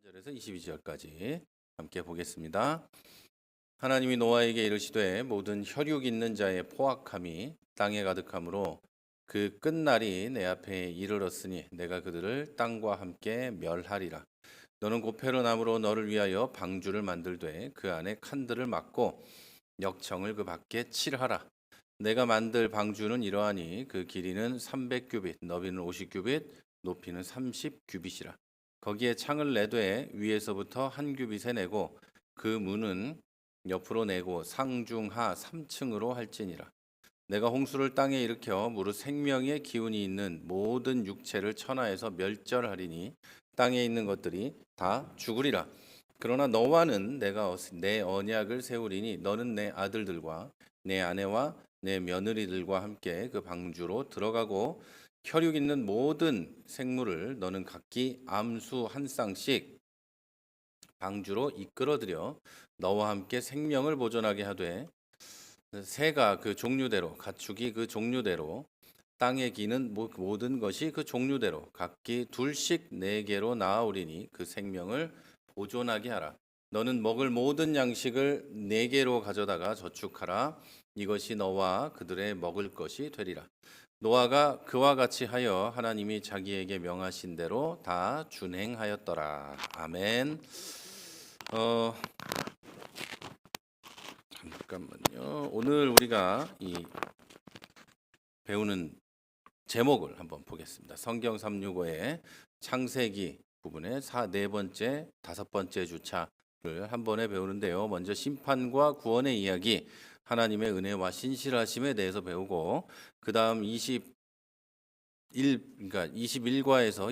절에서 22절까지 함께 보겠습니다. 하나님이 노아에게 이르시되 모든 혈육 있는 자의 포악함이 땅에 가득하므로 그 끝날이 내 앞에 이르렀으니 내가 그들을 땅과 함께 멸하리라. 너는 고페르 나무로 너를 위하여 방주를 만들되 그 안에 칸들을 막고 역청을 그 밖에 칠하라. 내가 만들 방주는 이러하니 그 길이는 300규빗, 너비는 50규빗, 높이는 30규빗이라. 거기에 창을 내되 위에서부터 한 규빗에 내고 그 문은 옆으로 내고 상중하 3층으로 할지니라. 내가 홍수를 땅에 일으켜 무릇 생명의 기운이 있는 모든 육체를 천하에서 멸절하리니 땅에 있는 것들이 다 죽으리라. 그러나 너와는 내가 내 언약을 세우리니 너는 내 아들들과 내 아내와 내 며느리들과 함께 그 방주로 들어가고 혈육 있는 모든 생물을 너는 각기 암수 한 쌍씩 방주로 이끌어들여 너와 함께 생명을 보존하게 하되 새가 그 종류대로 가축이 그 종류대로 땅에 기는 모든 것이 그 종류대로 각기 둘씩 네 개로 나아오리니 그 생명을 보존하게 하라. 너는 먹을 모든 양식을 네 개로 가져다가 저축하라. 이것이 너와 그들의 먹을 것이 되리라. 노아가 그와 같이 하여 하나님이 자기에게 명하신 대로 다 준행하였더라. 아멘. 잠깐만요. 오늘 우리가 이 배우는 제목을 한번 보겠습니다. 성경 365의 창세기 부분의 네 번째, 다섯 번째 주차를 한 번에 배우는데요. 먼저 심판과 구원의 이야기, 하나님의 은혜와 신실하심에 대해서 배우고 그다음 21과에서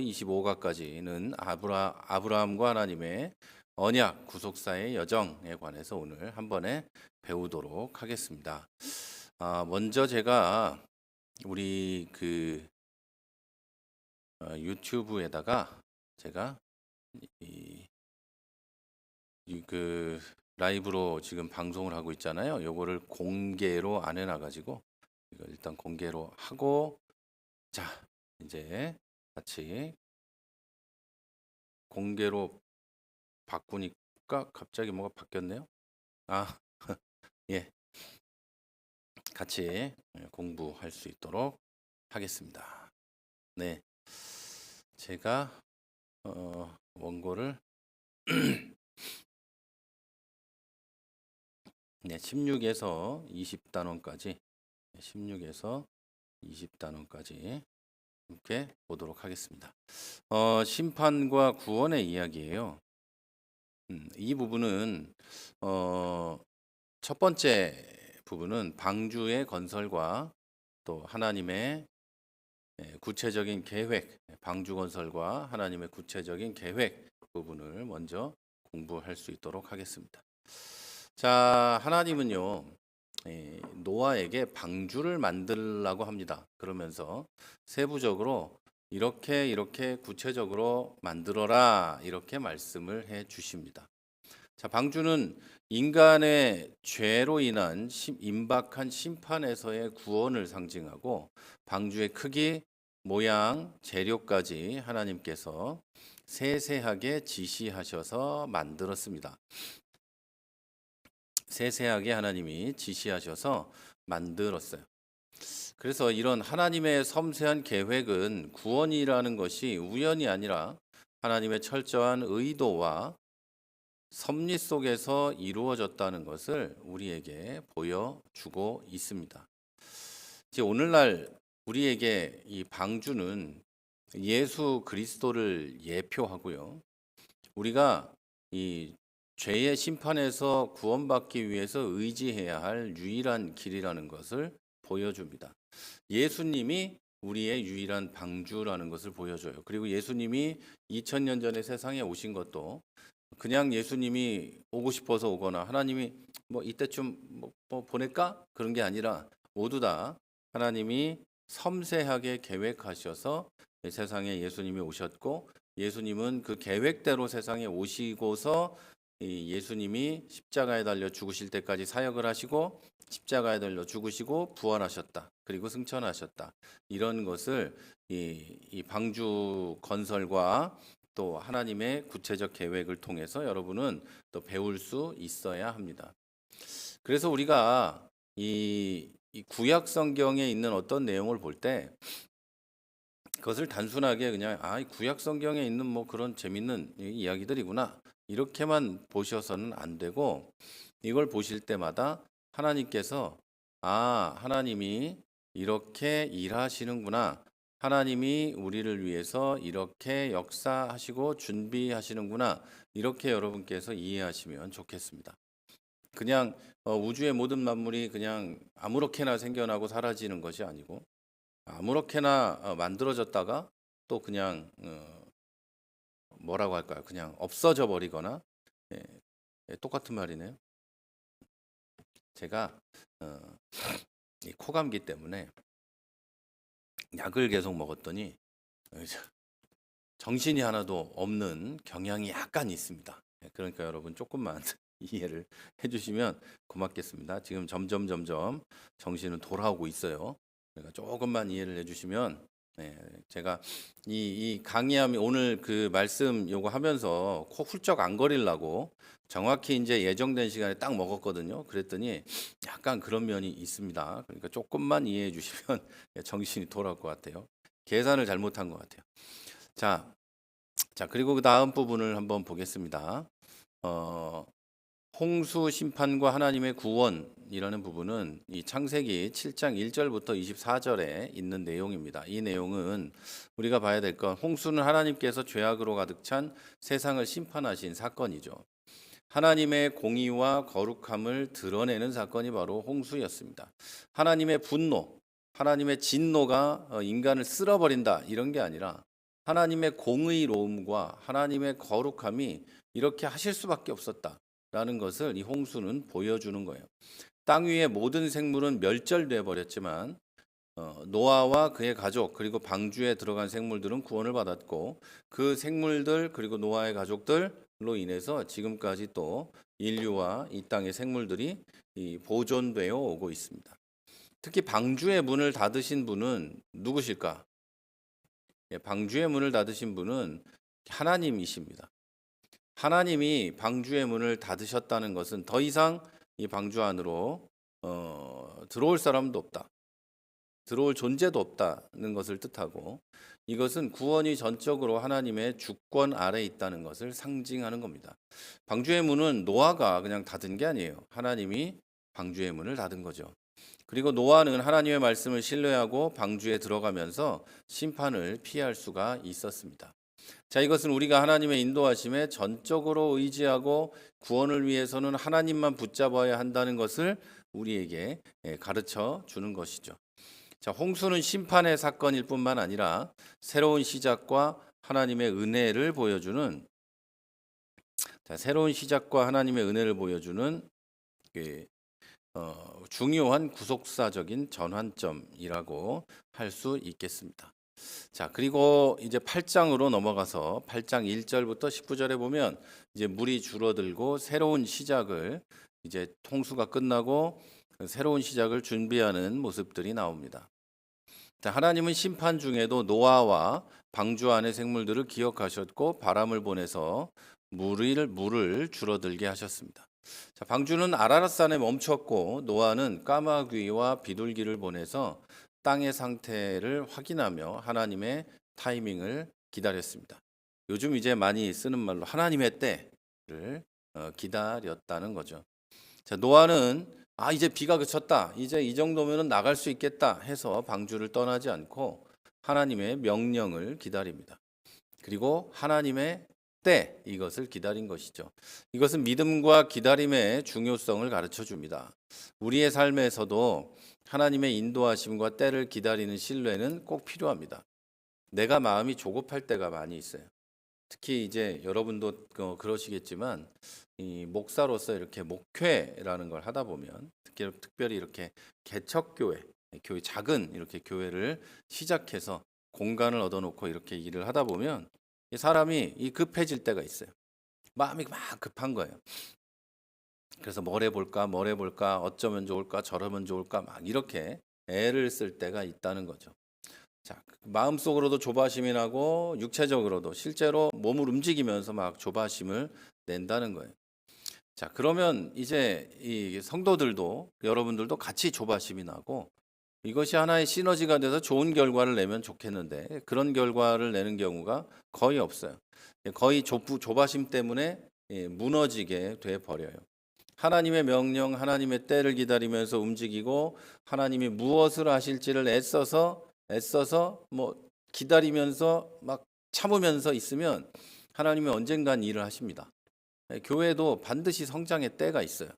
25과까지는 아브라함과 하나님의 언약 구속사의 여정에 관해서 오늘 한 번에 배우도록 하겠습니다. 먼저 제가 우리 유튜브에다가 제가 그 라이브로 지금 방송을 하고 있잖아요. 요거를 공개로 안 해놔가지고 이거 일단 공개로 하고 자 이제 같이 공개로 바꾸니까 갑자기 뭐가 바뀌었네요. 예, 같이 공부할 수 있도록 하겠습니다. 네, 제가 원고를 네, 16에서 20단원까지 16에서 20단원까지 이렇게 보도록 하겠습니다. 심판과 구원의 이야기예요. 이 부분은 첫 번째 부분은 방주의 건설과 또 하나님의 구체적인 계획, 방주 건설과 하나님의 구체적인 계획 부분을 먼저 공부할 수 있도록 하겠습니다. 자, 하나님은요, 노아에게 방주를 만들라고 합니다. 그러면서 세부적으로 이렇게 구체적으로 만들어라 이렇게 말씀을 해 주십니다. 자, 방주는 인간의 죄로 인한 임박한 심판에서의 구원을 상징하고 방주의 크기, 모양, 재료까지 하나님께서 세세하게 지시하셔서 만들었습니다. 세세하게 하나님이 지시하셔서 만들었어요. 그래서 이런 하나님의 섬세한 계획은 구원이라는 것이 우연이 아니라 하나님의 철저한 의도와 섭리 속에서 이루어졌다는 것을 우리에게 보여주고 있습니다. 이제 오늘날 우리에게 이 방주는 예수 그리스도를 예표하고요. 우리가 이 죄의 심판에서 구원받기 위해서 의지해야 할 유일한 길이라는 것을 보여줍니다. 예수님이 우리의 유일한 방주라는 것을 보여줘요. 그리고 예수님이 2000년 전에 세상에 오신 것도 그냥 예수님이 오고 싶어서 오거나 하나님이 뭐 이때쯤 뭐 보낼까? 그런 게 아니라 모두 다 하나님이 섬세하게 계획하셔서 세상에 예수님이 오셨고 예수님은 그 계획대로 세상에 오시고서 예수님이 십자가에 달려 죽으실 때까지 사역을 하시고 십자가에 달려 죽으시고 부활하셨다. 그리고 승천하셨다. 이런 것을 이 방주 건설과 또 하나님의 구체적 계획을 통해서 여러분은 또 배울 수 있어야 합니다. 그래서 우리가 이 구약 성경에 있는 어떤 내용을 볼 때 그것을 단순하게 그냥 이 구약 성경에 있는 뭐 그런 재밌는 이야기들이구나 이렇게만 보셔서는 안 되고, 이걸 보실 때마다 하나님께서 하나님이 이렇게 일하시는구나, 하나님이 우리를 위해서 이렇게 역사하시고 준비하시는구나, 이렇게 여러분께서 이해하시면 좋겠습니다. 그냥 우주의 모든 만물이 그냥 아무렇게나 생겨나고 사라지는 것이 아니고, 아무렇게나 만들어졌다가 또 그냥 뭐라고 할까요? 그냥 없어져 버리거나, 예, 똑같은 말이네요. 제가 이 코감기 때문에 약을 계속 먹었더니 정신이 하나도 없는 경향이 약간 있습니다. 그러니까 여러분 조금만 이해를 해주시면 고맙겠습니다. 지금 점점 정신은 돌아오고 있어요. 그러니까 조금만 이해를 해주시면, 제가 이 강의하면 오늘 그 말씀 요거 하면서 코 훌쩍 안 거리려고 정확히 이제 예정된 시간에 딱 먹었거든요. 그랬더니 약간 그런 면이 있습니다. 그러니까 조금만 이해해 주시면 정신이 돌아올 것 같아요. 계산을 잘못한 것 같아요. 자, 그리고 그 다음 부분을 한번 보겠습니다. 홍수 심판과 하나님의 구원이라는 부분은 이 창세기 7장 1절부터 24절에 있는 내용입니다. 이 내용은 우리가 봐야 될 건, 홍수는 하나님께서 죄악으로 가득 찬 세상을 심판하신 사건이죠. 하나님의 공의와 거룩함을 드러내는 사건이 바로 홍수였습니다. 하나님의 분노, 하나님의 진노가 인간을 쓸어버린다 이런 게 아니라 하나님의 공의로움과 하나님의 거룩함이 이렇게 하실 수밖에 없었다라는 것을 이 홍수는 보여주는 거예요. 땅 위의 모든 생물은 멸절돼 버렸지만 노아와 그의 가족 그리고 방주에 들어간 생물들은 구원을 받았고, 그 생물들 그리고 노아의 가족들로 인해서 지금까지 또 인류와 이 땅의 생물들이 보존되어 오고 있습니다. 특히 방주의 문을 닫으신 분은 누구실까? 방주의 문을 닫으신 분은 하나님이십니다. 하나님이 방주의 문을 닫으셨다는 것은 더 이상 이 방주 안으로 들어올 사람도 없다, 들어올 존재도 없다는 것을 뜻하고, 이것은 구원이 전적으로 하나님의 주권 아래에 있다는 것을 상징하는 겁니다. 방주의 문은 노아가 그냥 닫은 게 아니에요. 하나님이 방주의 문을 닫은 거죠. 그리고 노아는 하나님의 말씀을 신뢰하고 방주에 들어가면서 심판을 피할 수가 있었습니다. 자, 이것은 우리가 하나님의 인도하심에 전적으로 의지하고 구원을 위해서는 하나님만 붙잡아야 한다는 것을 우리에게 가르쳐 주는 것이죠. 자, 홍수는 심판의 사건일 뿐만 아니라 새로운 시작과 하나님의 은혜를 보여주는, 새로운 시작과 하나님의 은혜를 보여주는 중요한 구속사적인 전환점이라고 할 수 있겠습니다. 자, 그리고 이제 8장으로 넘어가서 8장 1절부터 19절에 보면 이제 물이 줄어들고 새로운 시작을, 이제 홍수가 끝나고 새로운 시작을 준비하는 모습들이 나옵니다. 자, 하나님은 심판 중에도 노아와 방주 안의 생물들을 기억하셨고 바람을 보내서 물을 줄어들게 하셨습니다. 자, 방주는 아라랏산에 멈췄고 노아는 까마귀와 비둘기를 보내서 땅의 상태를 확인하며 하나님의 타이밍을 기다렸습니다. 요즘 이제 많이 쓰는 말로 하나님의 때를 기다렸다는 거죠. 자, 노아는 이제 비가 그쳤다, 이제 이 정도면은 나갈 수 있겠다 해서 방주를 떠나지 않고 하나님의 명령을 기다립니다. 그리고 하나님의 때, 이것을 기다린 것이죠. 이것은 믿음과 기다림의 중요성을 가르쳐 줍니다. 우리의 삶에서도 하나님의 인도하심과 때를 기다리는 신뢰는 꼭 필요합니다. 내가 마음이 조급할 때가 많이 있어요. 특히 이제 여러분도 그러시겠지만 이 목사로서 이렇게 목회라는 걸 하다 보면, 특별히 이렇게 개척교회, 교회 작은 이렇게 교회를 시작해서 공간을 얻어놓고 이렇게 일을 하다 보면 이 사람이 급해질 때가 있어요. 마음이 막 급한 거예요. 그래서 뭘 해볼까, 어쩌면 좋을까, 저러면 좋을까, 막 이렇게 애를 쓸 때가 있다는 거죠. 자, 마음속으로도 조바심이 나고 육체적으로도 실제로 몸을 움직이면서 막 조바심을 낸다는 거예요. 자, 그러면 이제 이 성도들도 여러분들도 같이 조바심이 나고 이것이 하나의 시너지가 돼서 좋은 결과를 내면 좋겠는데 그런 결과를 내는 경우가 거의 없어요. 거의 조바심 때문에 무너지게 돼 버려요. 하나님의 명령, 하나님의 때를 기다리면서 움직이고 하나님이 무엇을 하실지를 애써서 뭐 기다리면서 막 참으면서 있으면 하나님이 언젠간 일을 하십니다. 교회도 반드시 성장의 때가 있어요.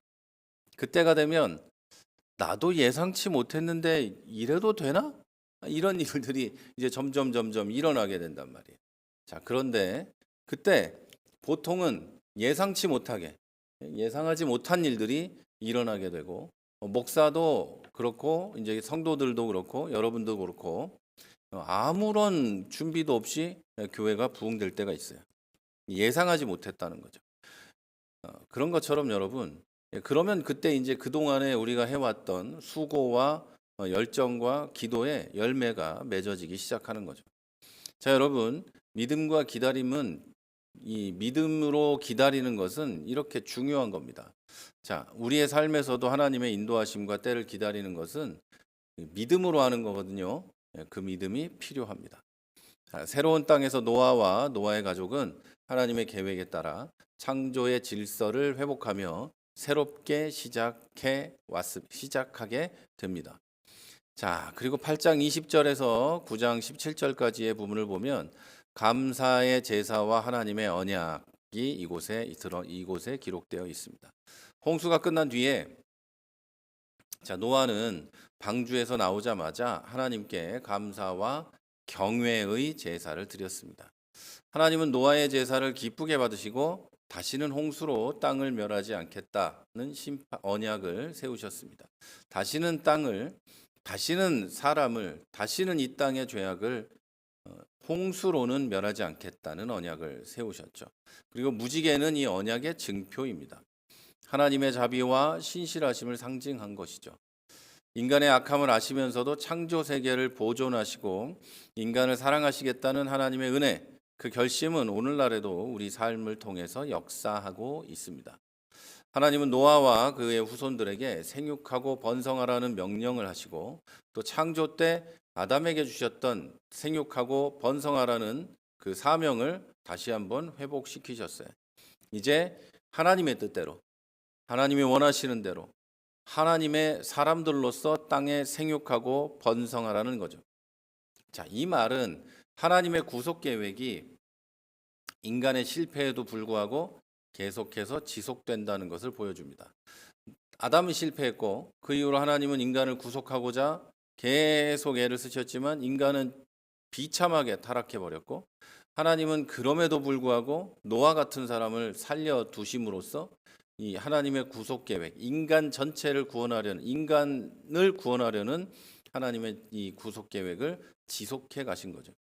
그때가 되면 나도 예상치 못했는데 이래도 되나? 이런 일들이 이제 점점 일어나게 된단 말이에요. 자, 그런데 그때 보통은 예상하지 못한 일들이 일어나게 되고 목사도 그렇고 이제 성도들도 그렇고 여러분도 그렇고 아무런 준비도 없이 교회가 부흥될 때가 있어요. 예상하지 못했다는 거죠. 그런 것처럼 여러분, 그러면 그때 이제 그동안에 우리가 해왔던 수고와 열정과 기도의 열매가 맺어지기 시작하는 거죠. 자, 여러분, 믿음과 기다림은 이 믿음으로 기다리는 것은 이렇게 중요한 겁니다. 자, 우리의 삶에서도 하나님의 인도하심과 때를 기다리는 것은 믿음으로 하는 거거든요. 그 믿음이 필요합니다. 자, 새로운 땅에서 노아와 노아의 가족은 하나님의 계획에 따라 창조의 질서를 회복하며 새롭게 시작하게 됩니다. 자, 그리고 8장 20절에서 9장 17절까지의 부분을 보면 감사의 제사와 하나님의 언약이 이곳에 기록되어 있습니다. 홍수가 끝난 뒤에 자, 노아는 방주에서 나오자마자 하나님께 감사와 경외의 제사를 드렸습니다. 하나님은 노아의 제사를 기쁘게 받으시고 다시는 홍수로 땅을 멸하지 않겠다는 언약을 세우셨습니다. 다시는 사람을, 다시는 이 땅의 죄악을 홍수로는 멸하지 않겠다는 언약을 세우셨죠. 그리고 무지개는 이 언약의 증표입니다. 하나님의 자비와 신실하심을 상징한 것이죠. 인간의 악함을 아시면서도 창조 세계를 보존하시고 인간을 사랑하시겠다는 하나님의 은혜, 그 결심은 오늘날에도 우리 삶을 통해서 역사하고 있습니다. 하나님은 노아와 그의 후손들에게 생육하고 번성하라는 명령을 하시고 또 창조 때 아담에게 주셨던 생육하고 번성하라는 그 사명을 다시 한번 회복시키셨어요. 이제 하나님의 뜻대로, 하나님이 원하시는 대로 하나님의 사람들로서 땅에 생육하고 번성하라는 거죠. 자, 이 말은 하나님의 구속 계획이 인간의 실패에도 불구하고 계속해서 지속된다는 것을 보여줍니다. 아담은 실패했고 그 이후로 하나님은 인간을 구속하고자 계속 애를 쓰셨지만 인간은 비참하게 타락해 버렸고 하나님은 그럼에도 불구하고 노아 같은 사람을 살려 두심으로써 이 하나님의 구속 계획, 인간을 구원하려는 하나님의 이 구속 계획을 지속해 가신 거죠.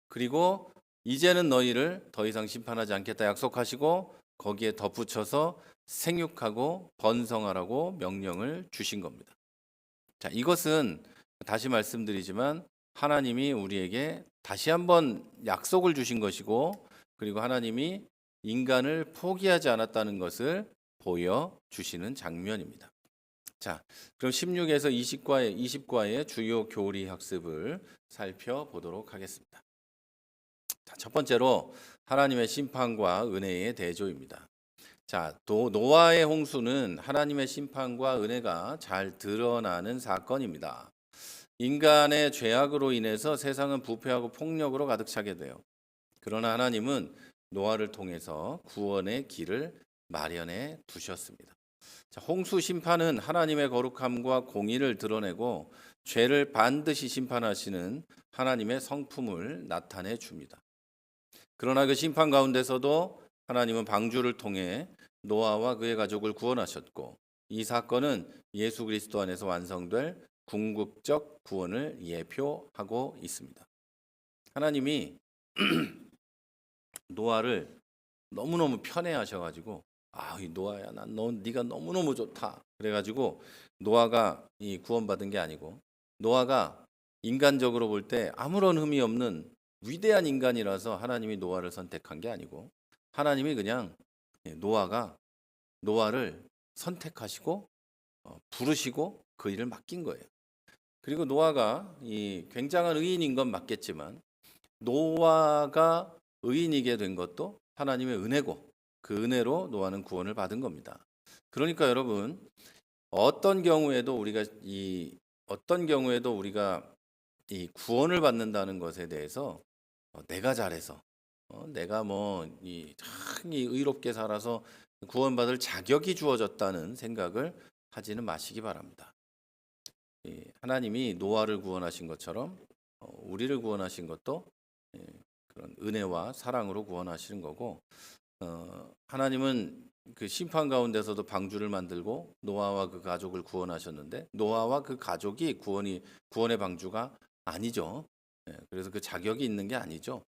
그리고 이제는 너희를 더 이상 심판하지 않겠다 약속하시고 거기에 덧붙여서 생육하고 번성하라고 명령을 주신 겁니다. 자, 이것은 다시 말씀드리지만 하나님이 우리에게 다시 한번 약속을 주신 것이고 그리고 하나님이 인간을 포기하지 않았다는 것을 보여주시는 장면입니다. 자, 그럼 16에서 20과의 주요 교리 학습을 살펴보도록 하겠습니다. 자, 첫 번째로 하나님의 심판과 은혜의 대조입니다. 자, 노아의 홍수는 하나님의 심판과 은혜가 잘 드러나는 사건입니다. 인간의 죄악으로 인해서 세상은 부패하고 폭력으로 가득 차게 돼요. 그러나 하나님은 노아를 통해서 구원의 길을 마련해 두셨습니다. 자, 홍수 심판은 하나님의 거룩함과 공의를 드러내고 죄를 반드시 심판하시는 하나님의 성품을 나타내 줍니다. 그러나 그 심판 가운데서도 하나님은 방주를 통해 노아와 그의 가족을 구원하셨고 이 사건은 예수 그리스도 안에서 완성될 궁극적 구원을 예표하고 있습니다. 하나님이 노아를 너무너무 편애하셔가지고 이 노아야, 네가 너무너무 좋다. 그래가지고 노아가 이 구원받은 게 아니고 노아가 인간적으로 볼 때 아무런 흠이 없는 위대한 인간이라서 하나님이 노아를 선택한 게 아니고 하나님이 그냥 노아를 선택하시고 부르시고 그 일을 맡긴 거예요. 그리고 노아가 이 굉장한 의인인 건 맞겠지만 노아가 의인이게 된 것도 하나님의 은혜고 그 은혜로 노아는 구원을 받은 겁니다. 그러니까 여러분 어떤 경우에도 우리가 이 구원을 받는다는 것에 대해서 내가 잘해서 내가 이 의롭게 살아서 구원받을 자격이 주어졌다는 생각을 하지는 마시기 바랍니다. 하나님이 노아를 구원하신 것처럼 우리를 구원하신 것도 그런 은혜와 사랑으로 구원하시는 거고 하나님은 그 심판 가운데서도 방주를 만들고 노아와 그 가족을 구원하셨는데 노아와 그 가족이 구원의 방주가 아니죠. 그래서 그 자격이 있는 게 아니죠.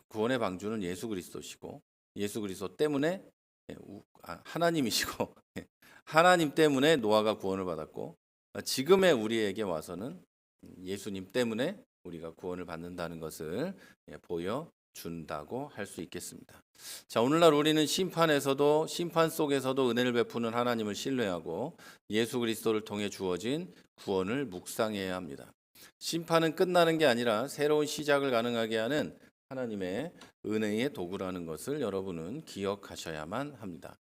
구원의 방주는 예수 그리스도시고 예수 그리스도 때문에 하나님이시고 하나님 때문에 노아가 구원을 받았고 지금의 우리에게 와서는 예수님 때문에 우리가 구원을 받는다는 것을 보여준다고 할 수 있겠습니다. 자, 오늘날 우리는 심판 속에서도 은혜를 베푸는 하나님을 신뢰하고 예수 그리스도를 통해 주어진 구원을 묵상해야 합니다. 심판은 끝나는 게 아니라 새로운 시작을 가능하게 하는 하나님의 은혜의 도구라는 것을 여러분은 기억하셔야만 합니다.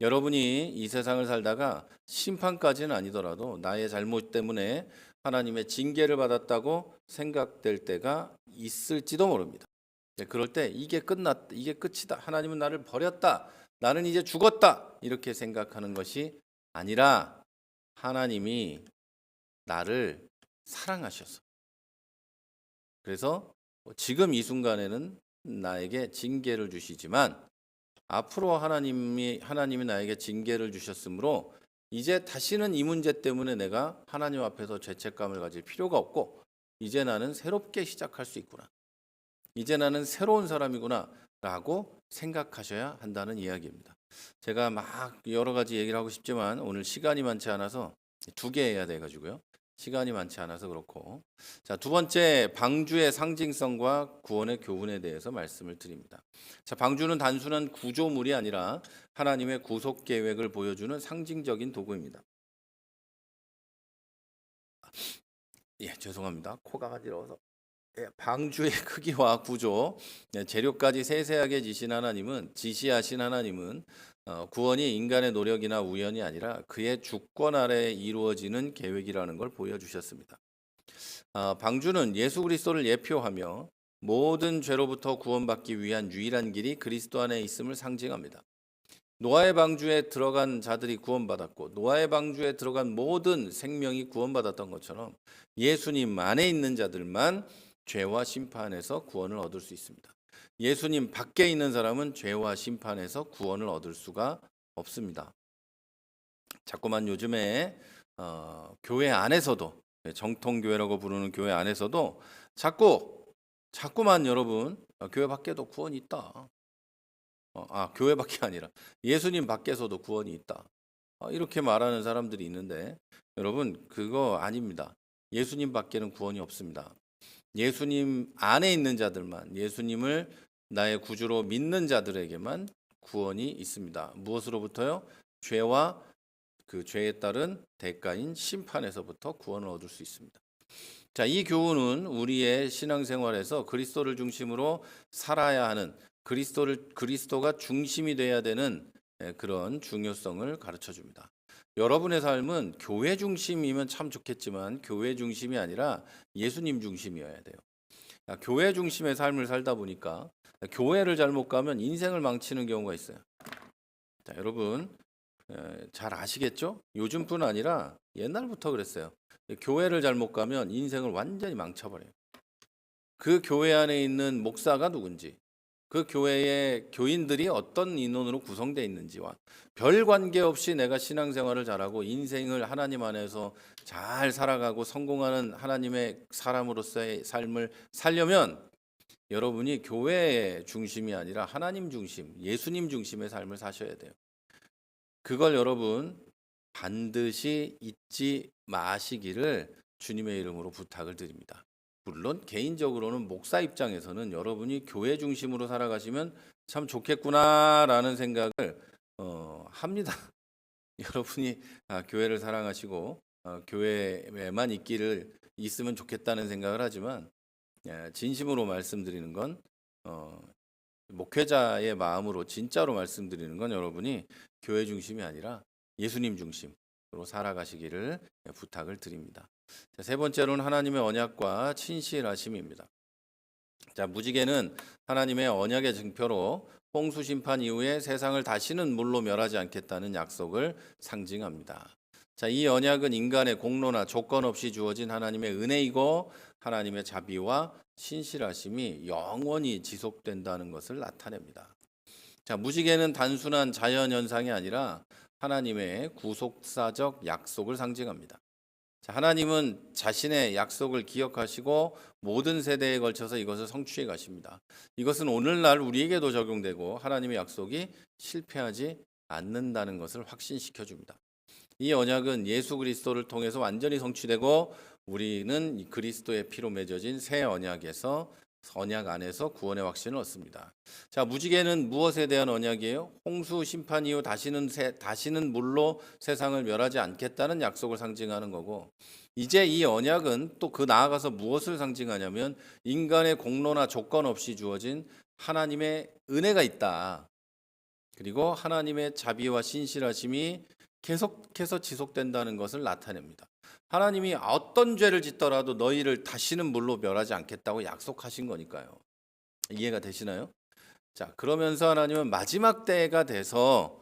여러분이 이 세상을 살다가 심판까지는 아니더라도 나의 잘못 때문에 하나님의 징계를 받았다고 생각될 때가 있을지도 모릅니다. 그럴 때 이게 끝이다. 하나님은 나를 버렸다. 나는 이제 죽었다. 이렇게 생각하는 것이 아니라 하나님이 나를 사랑하셔서 그래서 지금 이 순간에는 나에게 징계를 주시지만 앞으로 하나님이 나에게 징계를 주셨으므로 이제 다시는 이 문제 때문에 내가 하나님 앞에서 죄책감을 가질 필요가 없고 이제 나는 새롭게 시작할 수 있구나. 이제 나는 새로운 사람이구나 라고 생각하셔야 한다는 이야기입니다. 제가 막 여러 가지 얘기를 하고 싶지만 오늘 시간이 많지 않아서 2개 해야 돼가지고요. 시간이 많지 않아서 그렇고 자, 두 번째 방주의 상징성과 구원의 교훈에 대해서 말씀을 드립니다. 자, 방주는 단순한 구조물이 아니라 하나님의 구속 계획을 보여주는 상징적인 도구입니다. 죄송합니다. 코가 가지러워서. 방주의 크기와 구조, 재료까지 세세하게 지시하신 하나님은 구원이 인간의 노력이나 우연이 아니라 그의 주권 아래에 이루어지는 계획이라는 걸 보여주셨습니다. 방주는 예수 그리스도를 예표하며 모든 죄로부터 구원받기 위한 유일한 길이 그리스도 안에 있음을 상징합니다. 노아의 방주에 들어간 자들이 구원받았고 노아의 방주에 들어간 모든 생명이 구원받았던 것처럼 예수님 안에 있는 자들만 죄와 심판에서 구원을 얻을 수 있습니다. 예수님 밖에 있는 사람은 죄와 심판에서 구원을 얻을 수가 없습니다. 자꾸만 요즘에 교회 안에서도 정통교회라고 부르는 교회 안에서도 자꾸만 여러분 교회 밖에도 구원이 있다. 교회 밖이 아니라 예수님 밖에서도 구원이 있다. 이렇게 말하는 사람들이 있는데 여러분 그거 아닙니다. 예수님 밖에는 구원이 없습니다. 예수님 안에 있는 자들만 예수님을 나의 구주로 믿는 자들에게만 구원이 있습니다. 무엇으로부터요? 죄와 그 죄에 따른 대가인 심판에서부터 구원을 얻을 수 있습니다. 자, 이 교훈은 우리의 신앙생활에서 그리스도를 중심으로 살아야 하는 그리스도가 중심이 돼야 되는 그런 중요성을 가르쳐 줍니다. 여러분의 삶은 교회 중심이면 참 좋겠지만 교회 중심이 아니라 예수님 중심이어야 돼요. 교회 중심의 삶을 살다 보니까 교회를 잘못 가면 인생을 망치는 경우가 있어요. 자, 여러분 잘 아시겠죠? 요즘뿐 아니라 옛날부터 그랬어요. 교회를 잘못 가면 인생을 완전히 망쳐버려요. 그 교회 안에 있는 목사가 누군지 그 교회의 교인들이 어떤 인원으로 구성되어 있는지와 별 관계없이 내가 신앙생활을 잘하고 인생을 하나님 안에서 잘 살아가고 성공하는 하나님의 사람으로서의 삶을 살려면 여러분이 교회 중심이 아니라 하나님 중심, 예수님 중심의 삶을 사셔야 돼요. 그걸 여러분 반드시 잊지 마시기를 주님의 이름으로 부탁을 드립니다. 물론 개인적으로는 목사 입장에서는 여러분이 교회 중심으로 살아가시면 참 좋겠구나라는 생각을 합니다. 여러분이 교회를 사랑하시고 교회에만 있으면 좋겠다는 생각을 하지만 진심으로 말씀드리는 건 목회자의 마음으로 진짜로 말씀드리는 건 여러분이 교회 중심이 아니라 예수님 중심으로 살아가시기를 부탁을 드립니다. 자, 세 번째로는 하나님의 언약과 친실하심입니다. 자, 무지개는 하나님의 언약의 증표로 홍수 심판 이후에 세상을 다시는 물로 멸하지 않겠다는 약속을 상징합니다. 자, 이 언약은 인간의 공로나 조건 없이 주어진 하나님의 은혜이고 하나님의 자비와 신실하심이 영원히 지속된다는 것을 나타냅니다. 자, 무지개는 단순한 자연 현상이 아니라 하나님의 구속사적 약속을 상징합니다. 자, 하나님은 자신의 약속을 기억하시고 모든 세대에 걸쳐서 이것을 성취해 가십니다. 이것은 오늘날 우리에게도 적용되고 하나님의 약속이 실패하지 않는다는 것을 확신시켜 줍니다. 이 언약은 예수 그리스도를 통해서 완전히 성취되고 우리는 그리스도의 피로 맺어진 새 언약 안에서 구원의 확신을 얻습니다. 자, 무지개는 무엇에 대한 언약이에요? 홍수 심판 이후 다시는 물로 세상을 멸하지 않겠다는 약속을 상징하는 거고, 이제 이 언약은 또 그 나아가서 무엇을 상징하냐면 인간의 공로나 조건 없이 주어진 하나님의 은혜가 있다. 그리고 하나님의 자비와 신실하심이 계속해서 지속된다는 것을 나타냅니다. 하나님이 어떤 죄를 짓더라도 너희를 다시는 물로 멸하지 않겠다고 약속하신 거니까요. 이해가 되시나요? 자, 그러면서 하나님은 마지막 때가 돼서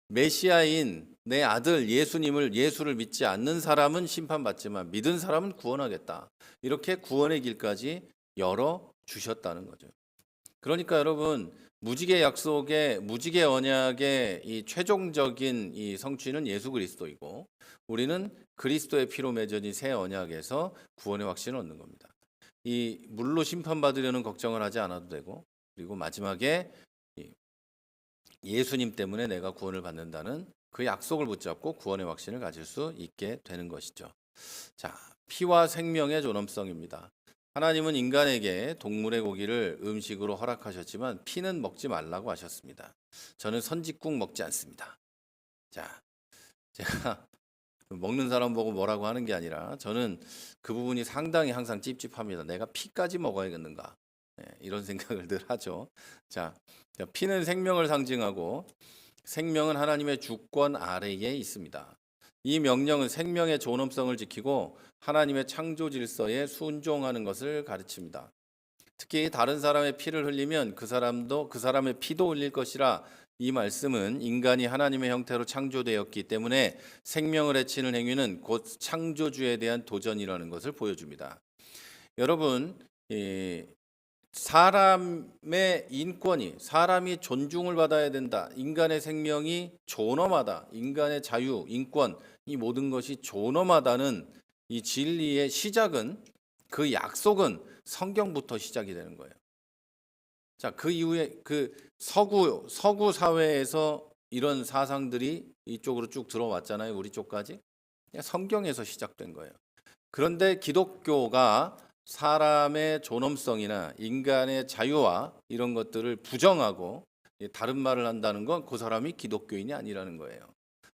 메시아인 내 아들 예수를 믿지 않는 사람은 심판받지만 믿은 사람은 구원하겠다. 이렇게 구원의 길까지 열어 주셨다는 거죠. 그러니까 여러분, 무지개 언약의 이 최종적인 이 성취는 예수 그리스도이고 우리는 그리스도의 피로 맺어진 새 언약에서 구원의 확신을 얻는 겁니다. 이 물로 심판받으려는 걱정을 하지 않아도 되고, 그리고 마지막에 예수님 때문에 내가 구원을 받는다는 그 약속을 붙잡고 구원의 확신을 가질 수 있게 되는 것이죠. 자, 피와 생명의 존엄성입니다. 하나님은 인간에게 동물의 고기를 음식으로 허락하셨지만 피는 먹지 말라고 하셨습니다. 저는 선짓국 먹지 않습니다. 자, 제가 먹는 사람 보고 뭐라고 하는 게 아니라 저는 그 부분이 상당히 항상 찝찝합니다. 내가 피까지 먹어야겠는가? 이런 생각을 늘 하죠. 자, 피는 생명을 상징하고 생명은 하나님의 주권 아래에 있습니다. 이 명령은 생명의 존엄성을 지키고 하나님의 창조 질서에 순종하는 것을 가르칩니다. 특히 다른 사람의 피를 흘리면 그 사람의 피도 흘릴 것이라, 이 말씀은 인간이 하나님의 형태로 창조되었기 때문에 생명을 해치는 행위는 곧 창조주에 대한 도전이라는 것을 보여줍니다. 여러분, 사람의 인권이, 사람이 존중을 받아야 된다. 인간의 생명이 존엄하다. 인간의 자유, 인권, 이 모든 것이 존엄하다는 이 진리의 시작은, 그 약속은 성경부터 시작이 되는 거예요. 자, 그 이후에 그 서구 사회에서 이런 사상들이 이쪽으로 쭉 들어왔잖아요. 우리 쪽까지. 성경에서 시작된 거예요. 그런데 기독교가 사람의 존엄성이나 인간의 자유와 이런 것들을 부정하고 다른 말을 한다는 건 그 사람이 기독교인이 아니라는 거예요.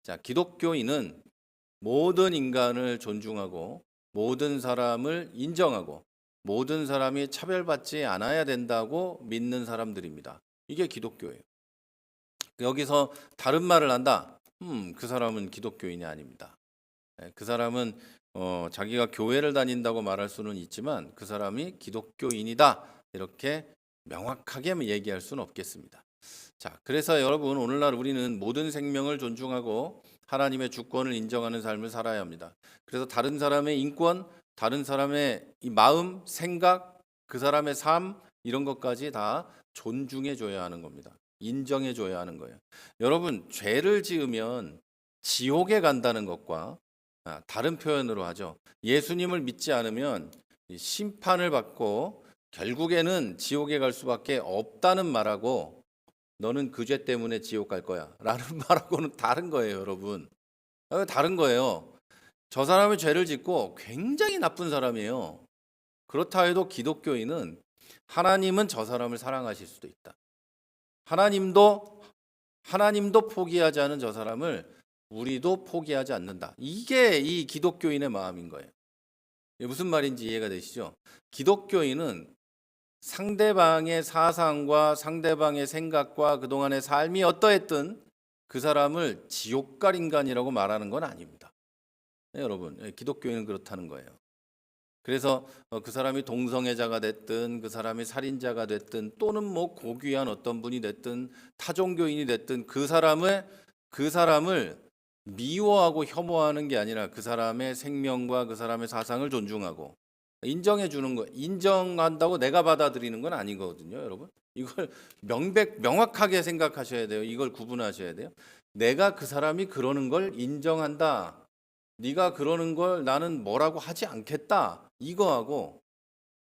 자, 기독교인은 모든 인간을 존중하고 모든 사람을 인정하고 모든 사람이 차별받지 않아야 된다고 믿는 사람들입니다. 이게 기독교예요. 여기서 다른 말을 한다. 그 사람은 기독교인이 아닙니다. 그 사람은 자기가 교회를 다닌다고 말할 수는 있지만 그 사람이 기독교인이다, 이렇게 명확하게 얘기할 수는 없겠습니다. 자, 그래서 여러분, 오늘날 우리는 모든 생명을 존중하고 하나님의 주권을 인정하는 삶을 살아야 합니다. 그래서 다른 사람의 인권, 다른 사람의 이 마음, 생각, 그 사람의 삶, 이런 것까지 다 존중해 줘야 하는 겁니다. 인정해 줘야 하는 거예요. 여러분, 죄를 지으면 지옥에 간다는 것과 다른 표현으로 하죠. 예수님을 믿지 않으면 심판을 받고 결국에는 지옥에 갈 수밖에 없다는 말하고, 너는 그 죄 때문에 지옥 갈 거야 라는 말하고는 다른 거예요, 여러분. 다른 거예요. 저 사람이 죄를 짓고 굉장히 나쁜 사람이에요. 그렇다 해도 기독교인은 하나님은 저 사람을 사랑하실 수도 있다. 하나님도 포기하지 않은 저 사람을 우리도 포기하지 않는다. 이게 이 기독교인의 마음인 거예요. 무슨 말인지 이해가 되시죠? 기독교인은 상대방의 사상과 상대방의 생각과 그동안의 삶이 어떠했든 그 사람을 지옥갈 인간이라고 말하는 건 아닙니다. 네, 여러분, 기독교인은 그렇다는 거예요. 그래서 그 사람이 동성애자가 됐든 그 사람이 살인자가 됐든 또는 뭐 고귀한 어떤 분이 됐든 타종교인이 됐든 그 사람을 미워하고 혐오하는 게 아니라 그 사람의 생명과 그 사람의 사상을 존중하고 인정해 주는 거, 인정한다고 내가 받아들이는 건 아니거든요, 여러분. 이걸 명확하게 생각하셔야 돼요. 이걸 구분하셔야 돼요. 내가 그 사람이 그러는 걸 인정한다. 네가 그러는 걸 나는 뭐라고 하지 않겠다. 이거하고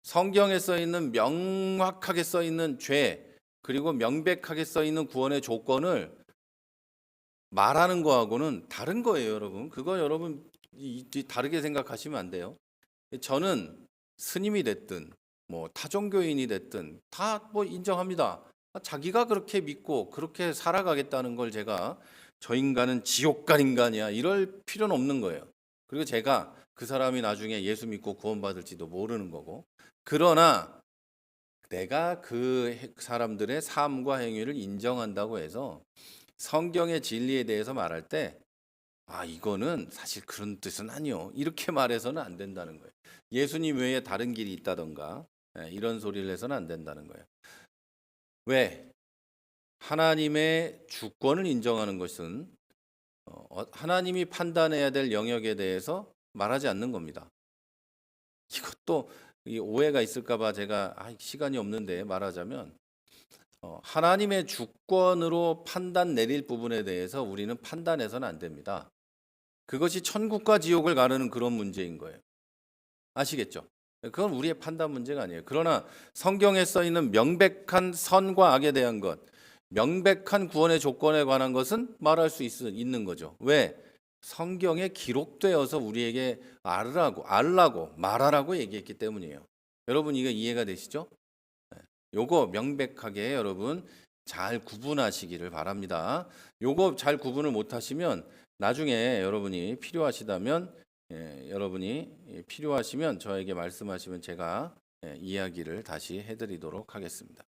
성경에 써 있는 명확하게 써 있는 죄 그리고 명백하게 써 있는 구원의 조건을 말하는 거하고는 다른 거예요, 여러분. 그거 여러분 다르게 생각하시면 안 돼요. 저는 스님이 됐든 뭐 타종교인이 됐든 다 뭐 인정합니다. 자기가 그렇게 믿고 그렇게 살아가겠다는 걸 제가 저 인간은 지옥갈 인간이야 이럴 필요는 없는 거예요. 그리고 제가 그 사람이 나중에 예수 믿고 구원받을지도 모르는 거고. 그러나 내가 그 사람들의 삶과 행위를 인정한다고 해서 성경의 진리에 대해서 말할 때 이거는 사실 그런 뜻은 아니요. 이렇게 말해서는 안 된다는 거예요. 예수님 외에 다른 길이 있다던가 이런 소리를 해서는 안 된다는 거예요. 왜? 하나님의 주권을 인정하는 것은 하나님이 판단해야 될 영역에 대해서 말하지 않는 겁니다. 이것도 오해가 있을까 봐 제가 시간이 없는데 말하자면 하나님의 주권으로 판단 내릴 부분에 대해서 우리는 판단해서는 안 됩니다. 그것이 천국과 지옥을 가르는 그런 문제인 거예요. 아시겠죠? 그건 우리의 판단 문제가 아니에요. 그러나 성경에 써 있는 명백한 선과 악에 대한 것, 명백한 구원의 조건에 관한 것은 말할 수 있는 거죠. 왜? 성경에 기록되어서 우리에게 알라고 말하라고 얘기했기 때문이에요. 여러분 이거 이해가 되시죠? 요거 명백하게 여러분 잘 구분하시기를 바랍니다. 요거 잘 구분을 못 하시면 나중에 여러분이 필요하시다면 여러분이 필요하시면 저에게 말씀하시면 제가 이야기를 다시 해드리도록 하겠습니다.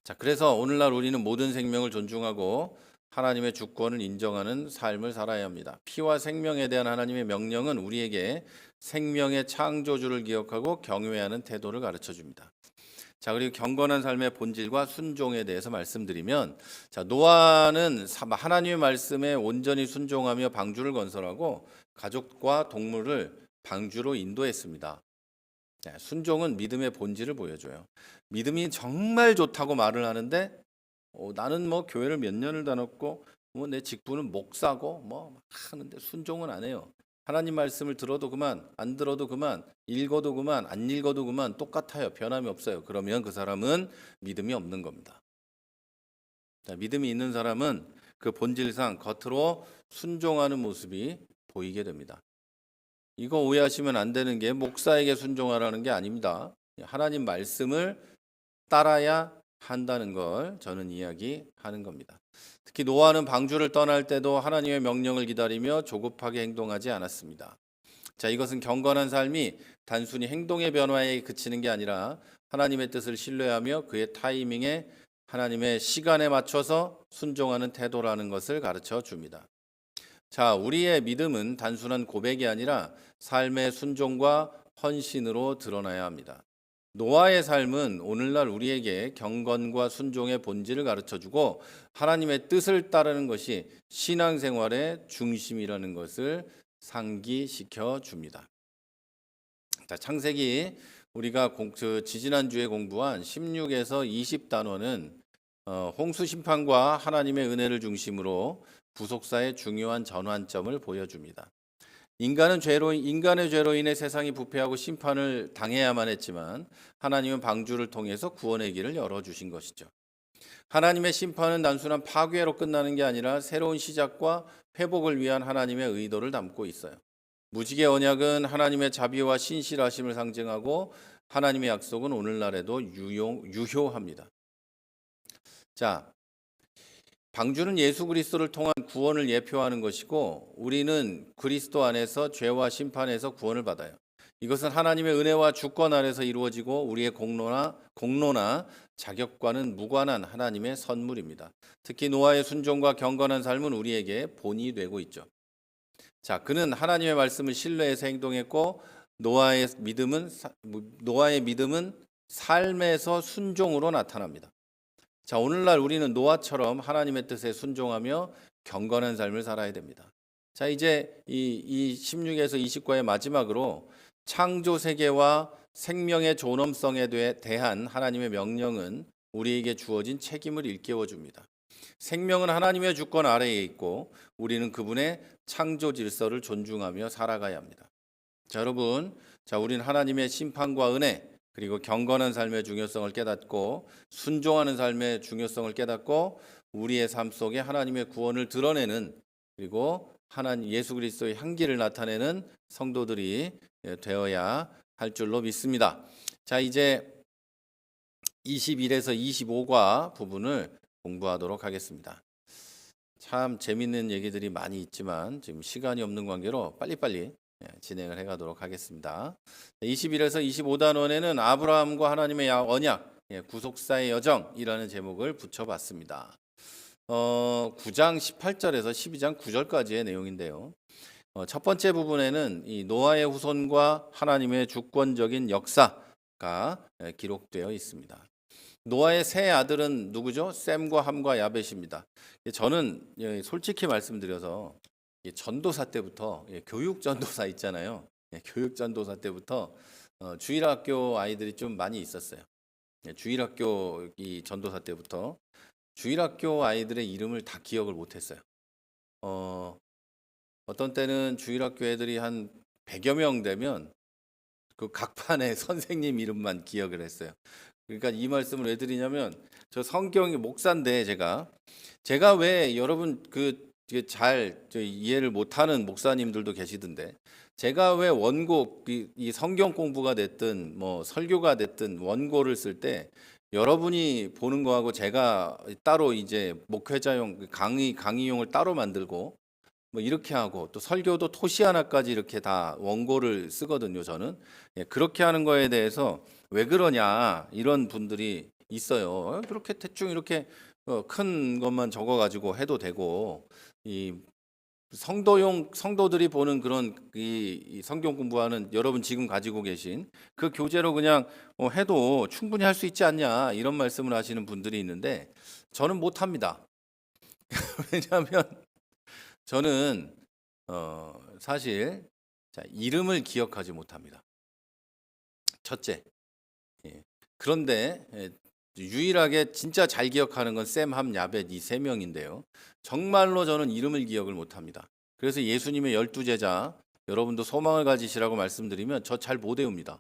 자, 그래서 오늘날 우리는 모든 생명을 존중하고 하나님의 주권을 인정하는 삶을 살아야 합니다. 피와 생명에 대한 하나님의 명령은 우리에게 생명의 창조주를 기억하고 경외하는 태도를 가르쳐 줍니다. 자, 그리고 경건한 삶의 본질과 순종에 대해서 말씀드리면, 자, 노아는 하나님의 말씀에 온전히 순종하며 방주를 건설하고 가족과 동물을 방주로 인도했습니다. 순종은 믿음의 본질을 보여줘요. 믿음이 정말 좋다고 말을 하는데 나는 뭐 교회를 몇 년을 다녔고 뭐 내 직분은 목사고 뭐 하는데 순종은 안 해요. 하나님 말씀을 들어도 그만, 안 들어도 그만, 읽어도 그만, 안 읽어도 그만 똑같아요. 변함이 없어요. 그러면 그 사람은 믿음이 없는 겁니다. 자, 믿음이 있는 사람은 그 본질상 겉으로 순종하는 모습이 보이게 됩니다. 이거 오해하시면 안 되는 게 목사에게 순종하라는 게 아닙니다. 하나님 말씀을 따라야 한다는 걸 저는 이야기하는 겁니다. 특히 노아는 방주를 떠날 때도 하나님의 명령을 기다리며 조급하게 행동하지 않았습니다. 자, 이것은 경건한 삶이 단순히 행동의 변화에 그치는 게 아니라 하나님의 뜻을 신뢰하며 그의 타이밍에 하나님의 시간에 맞춰서 순종하는 태도라는 것을 가르쳐 줍니다. 자, 우리의 믿음은 단순한 고백이 아니라 삶의 순종과 헌신으로 드러나야 합니다. 노아의 삶은 오늘날 우리에게 경건과 순종의 본질을 가르쳐주고 하나님의 뜻을 따르는 것이 신앙생활의 중심이라는 것을 상기시켜 줍니다. 자, 창세기 우리가 지지난주에 공부한 16에서 20단원은 홍수 심판과 하나님의 은혜를 중심으로 부속사의 중요한 전환점을 보여줍니다. 인간의 죄로 인해 세상이 부패하고 심판을 당해야만 했지만 하나님은 방주를 통해서 구원의 길을 열어주신 것이죠. 하나님의 심판은 단순한 파괴로 끝나는 게 아니라 새로운 시작과 회복을 위한 하나님의 의도를 담고 있어요. 무지개 언약은 하나님의 자비와 신실하심을 상징하고 하나님의 약속은 오늘날에도 유효합니다. 자, 방주는 예수 그리스도를 통한 구원을 예표하는 것이고 우리는 그리스도 안에서 죄와 심판에서 구원을 받아요. 이것은 하나님의 은혜와 주권 아래서 이루어지고 우리의 공로나 자격과는 무관한 하나님의 선물입니다. 특히 노아의 순종과 경건한 삶은 우리에게 본이 되고 있죠. 자, 그는 하나님의 말씀을 신뢰해서 행동했고 노아의 믿음은 삶에서 순종으로 나타납니다. 자, 오늘날 우리는 노아처럼 하나님의 뜻에 순종하며 경건한 삶을 살아야 됩니다. 자, 이제 이 16에서 20과의 마지막으로 창조 세계와 생명의 존엄성에 대한 하나님의 명령은 우리에게 주어진 책임을 일깨워 줍니다. 생명은 하나님의 주권 아래에 있고 우리는 그분의 창조 질서를 존중하며 살아가야 합니다. 자, 여러분, 우리는 하나님의 심판과 은혜 그리고 경건한 삶의 중요성을 깨닫고 순종하는 삶의 중요성을 깨닫고 우리의 삶 속에 하나님의 구원을 드러내는 그리고 하나님 예수 그리스도의 향기를 나타내는 성도들이 되어야 할 줄로 믿습니다. 자, 이제 21에서 25과 부분을 공부하도록 하겠습니다. 참 재밌는 얘기들이 많이 있지만 지금 시간이 없는 관계로 빨리빨리 진행을 해가도록 하겠습니다. 21에서 25단원에는 아브라함과 하나님의 언약, 구속사의 여정이라는 제목을 붙여봤습니다. 9장 18절에서 12장 9절까지의 내용인데요. 첫 번째 부분에는 이 노아의 후손과 하나님의 주권적인 역사가 기록되어 있습니다. 노아의 세 아들은 누구죠? 셈과 함과 야벳입니다. 저는 솔직히 말씀드려서 전도사 때부터 교육 전도사 있잖아요. 교육 전도사 때부터 주일학교 아이들이 좀 많이 있었어요. 주일학교 이 전도사 때부터 주일학교 아이들의 이름을 다 기억을 못했어요. 어떤 때는 주일학교 애들이 한 100여 명 되면 그 각 반의 선생님 이름만 기억을 했어요. 그러니까 이 말씀을 왜 드리냐면 저 성경이 목사인데 제가 왜 여러분 잘 이해를 못하는 목사님들도 계시던데 제가 왜 원고 이 성경 공부가 됐든 뭐 설교가 됐든 원고를 쓸 때 여러분이 보는 거하고 제가 따로 이제 목회자용 강의용을 따로 만들고 뭐 이렇게 하고 또 설교도 토시 하나까지 이렇게 다 원고를 쓰거든요. 저는 그렇게 하는 거에 대해서 왜 그러냐 이런 분들이 있어요. 그렇게 대충 이렇게 큰 것만 적어가지고 해도 되고 이 성도들이 보는 그런 이 성경 공부하는 여러분 지금 가지고 계신 그 교재로 그냥 해도 충분히 할 수 있지 않냐 이런 말씀을 하시는 분들이 있는데 저는 못합니다. 왜냐하면 저는 사실 이름을 기억하지 못합니다. 첫째. 그런데 유일하게 진짜 잘 기억하는 건 셈, 함, 야벳 이 세 명인데요. 정말로 저는 이름을 기억을 못합니다. 그래서 예수님의 12제자 여러분도 소망을 가지시라고 말씀드리면 저 잘 못 외웁니다.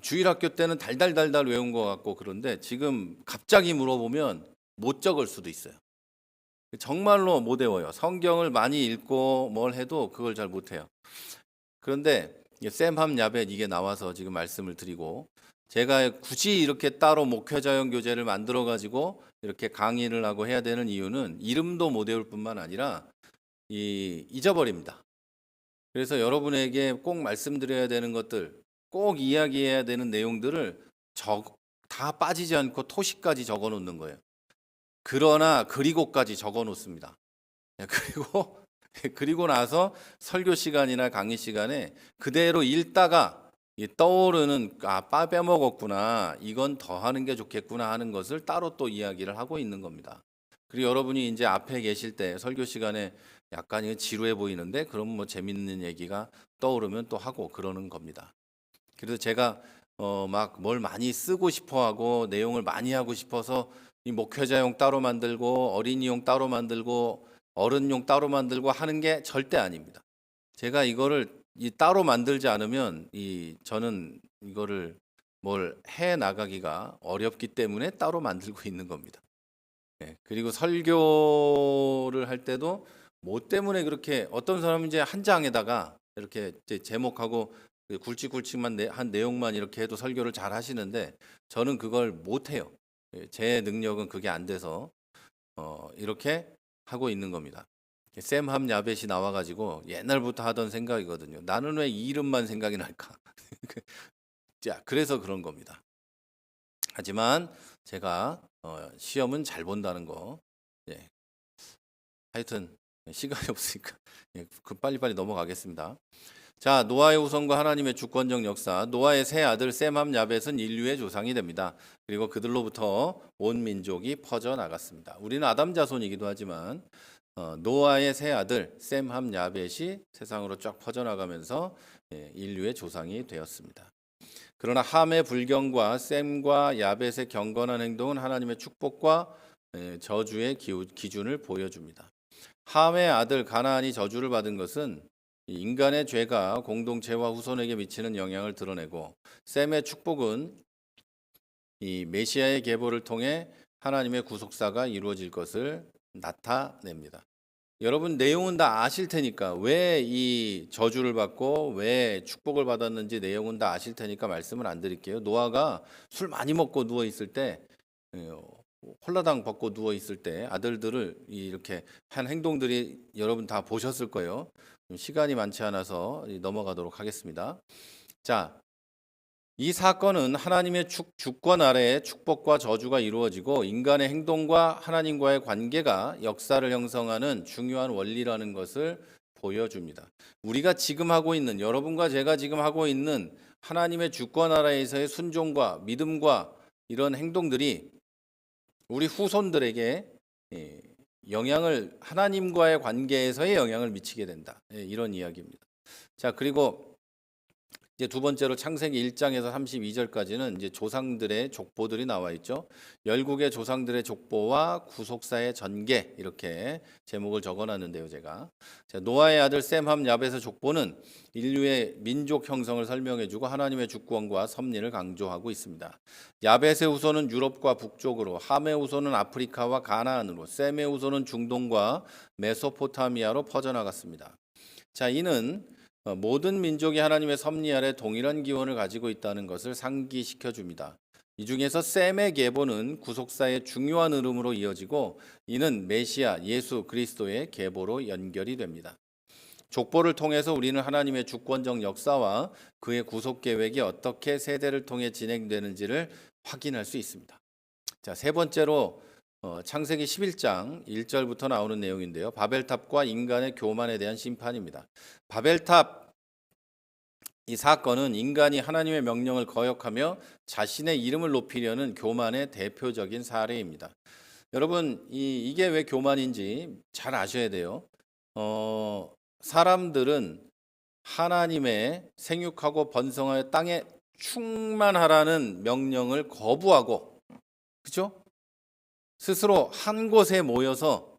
주일학교 때는 달달달달 외운 것 같고 그런데 지금 갑자기 물어보면 못 적을 수도 있어요. 정말로 못 외워요. 성경을 많이 읽고 뭘 해도 그걸 잘 못해요. 그런데 셈, 함, 야벳 이게 나와서 지금 말씀을 드리고 제가 굳이 이렇게 따로 목회자용 교재를 만들어 가지고 이렇게 강의를 하고 해야 되는 이유는 이름도 못 외울 뿐만 아니라 잊어버립니다. 그래서 여러분에게 꼭 말씀드려야 되는 것들, 꼭 이야기해야 되는 내용들을 다 빠지지 않고 토시까지 적어 놓는 거예요. 그리고까지 적어 놓습니다. 그리고 나서 설교 시간이나 강의 시간에 그대로 읽다가 떠오르는 빼먹었구나 이건 더 하는 게 좋겠구나 하는 것을 따로 또 이야기를 하고 있는 겁니다. 그리고 여러분이 이제 앞에 계실 때 설교 시간에 약간 지루해 보이는데 그럼 뭐 재밌는 얘기가 떠오르면 또 하고 그러는 겁니다. 그래서 제가 막 뭘 많이 쓰고 싶어하고 내용을 많이 하고 싶어서 이 목회자용 따로 만들고 어린이용 따로 만들고 어른용 따로 만들고 하는 게 절대 아닙니다. 제가 이거를 따로 만들지 않으면 저는 이거를 뭘 해 나가기가 어렵기 때문에 따로 만들고 있는 겁니다. 그리고 설교를 할 때도 뭐 때문에 그렇게 어떤 사람은 이제 한 장에다가 이렇게 이제 제목하고 굵직굵직만 한 내용만 이렇게 해도 설교를 잘 하시는데 저는 그걸 못 해요. 제 능력은 그게 안 돼서 이렇게 하고 있는 겁니다. 샘함 야벳이 나와가지고 옛날부터 하던 생각이거든요. 나는 왜 이 이름만 생각이 날까? 자, 그래서 그런 겁니다. 하지만 제가 시험은 잘 본다는 거. 예. 하여튼 시간이 없으니까 그 빨리빨리 넘어가겠습니다. 자, 노아의 후손과 하나님의 주권적 역사. 노아의 세 아들 셈함 야벳은 인류의 조상이 됩니다. 그리고 그들로부터 온 민족이 퍼져 나갔습니다. 우리는 아담 자손이기도 하지만 노아의 세 아들 셈함 야벳이 세상으로 쫙 퍼져 나가면서 인류의 조상이 되었습니다. 그러나 함의 불경과 셈과 야벳의 경건한 행동은 하나님의 축복과 저주의 기준을 보여줍니다. 함의 아들 가나안이 저주를 받은 것은 인간의 죄가 공동체와 후손에게 미치는 영향을 드러내고, 셈의 축복은 이 메시아의 계보를 통해 하나님의 구속사가 이루어질 것을 나타냅니다. 여러분 내용은 다 아실 테니까, 왜 이 저주를 받고 왜 축복을 받았는지 내용은 다 아실 테니까 말씀을 안 드릴게요. 노아가 술 많이 먹고 누워 있을 때, 홀라당 벗고 누워 있을 때 아들들을 이렇게 한 행동들이 여러분 다 보셨을 거예요. 시간이 많지 않아서 넘어가도록 하겠습니다. 자, 이 사건은 하나님의 주권 아래에 축복과 저주가 이루어지고 인간의 행동과 하나님과의 관계가 역사를 형성하는 중요한 원리라는 것을 보여줍니다. 우리가 지금 하고 있는, 여러분과 제가 지금 하고 있는 하나님의 주권 아래에서의 순종과 믿음과 이런 행동들이 우리 후손들에게 영향을, 하나님과의 관계에서의 영향을 미치게 된다. 이런 이야기입니다. 자, 그리고 이제 두 번째로 창세기 1장에서 32절까지는 이제 조상들의 족보들이 나와 있죠. 열국의 조상들의 족보와 구속사의 전개, 이렇게 제목을 적어놨는데요, 제가. 자, 노아의 아들 셈함 야벳의 족보는 인류의 민족 형성을 설명해주고 하나님의 주권과 섭리를 강조하고 있습니다. 야벳의 후손은 유럽과 북쪽으로, 함의 후손은 아프리카와 가나안으로, 셈의 후손은 중동과 메소포타미아로 퍼져나갔습니다. 자, 이는 모든 민족이 하나님의 섭리 아래 동일한 기원을 가지고 있다는 것을 상기시켜 줍니다. 이 중에서 셈의 계보는 구속사의 중요한 흐름으로 이어지고, 이는 메시아 예수 그리스도의 계보로 연결이 됩니다. 족보를 통해서 우리는 하나님의 주권적 역사와 그의 구속 계획이 어떻게 세대를 통해 진행되는지를 확인할 수 있습니다. 자, 세 번째로 창세기 11장 1절부터 나오는 내용인데요. 바벨탑과 인간의 교만에 대한 심판입니다. 바벨탑, 이 사건은 인간이 하나님의 명령을 거역하며 자신의 이름을 높이려는 교만의 대표적인 사례입니다. 여러분, 이게 왜 교만인지 잘 아셔야 돼요. 사람들은 하나님의 생육하고 번성하여 땅에 충만하라는 명령을 거부하고, 그렇죠? 스스로 한 곳에 모여서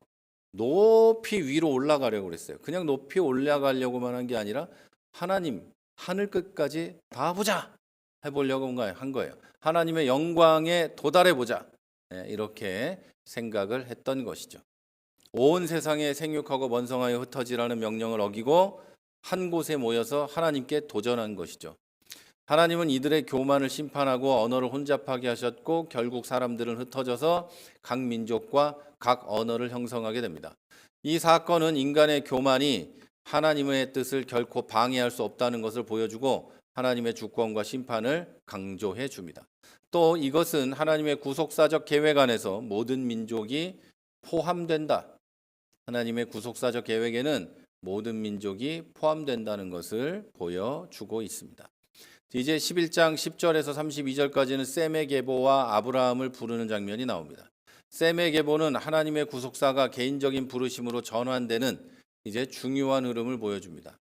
높이 위로 올라가려고 그랬어요. 그냥 높이 올라가려고만 한 게 아니라 하나님 하늘 끝까지 다 보자 해보려고 한 거예요. 하나님의 영광에 도달해 보자, 이렇게 생각을 했던 것이죠. 온 세상에 생육하고 번성하여 흩어지라는 명령을 어기고 한 곳에 모여서 하나님께 도전한 것이죠. 하나님은 이들의 교만을 심판하고 언어를 혼잡하게 하셨고, 결국 사람들은 흩어져서 각 민족과 각 언어를 형성하게 됩니다. 이 사건은 인간의 교만이 하나님의 뜻을 결코 방해할 수 없다는 것을 보여주고 하나님의 주권과 심판을 강조해 줍니다. 또 이것은 하나님의 구속사적 계획 안에서 모든 민족이 포함된다. 하나님의 구속사적 계획에는 모든 민족이 포함된다는 것을 보여주고 있습니다. 이제 11장 10절에서 32절까지는 셈의 계보와 아브라함을 부르는 장면이 나옵니다. 셈의 계보는 하나님의 구속사가 개인적인 부르심으로 전환되는 이제 중요한 흐름을 보여줍니다.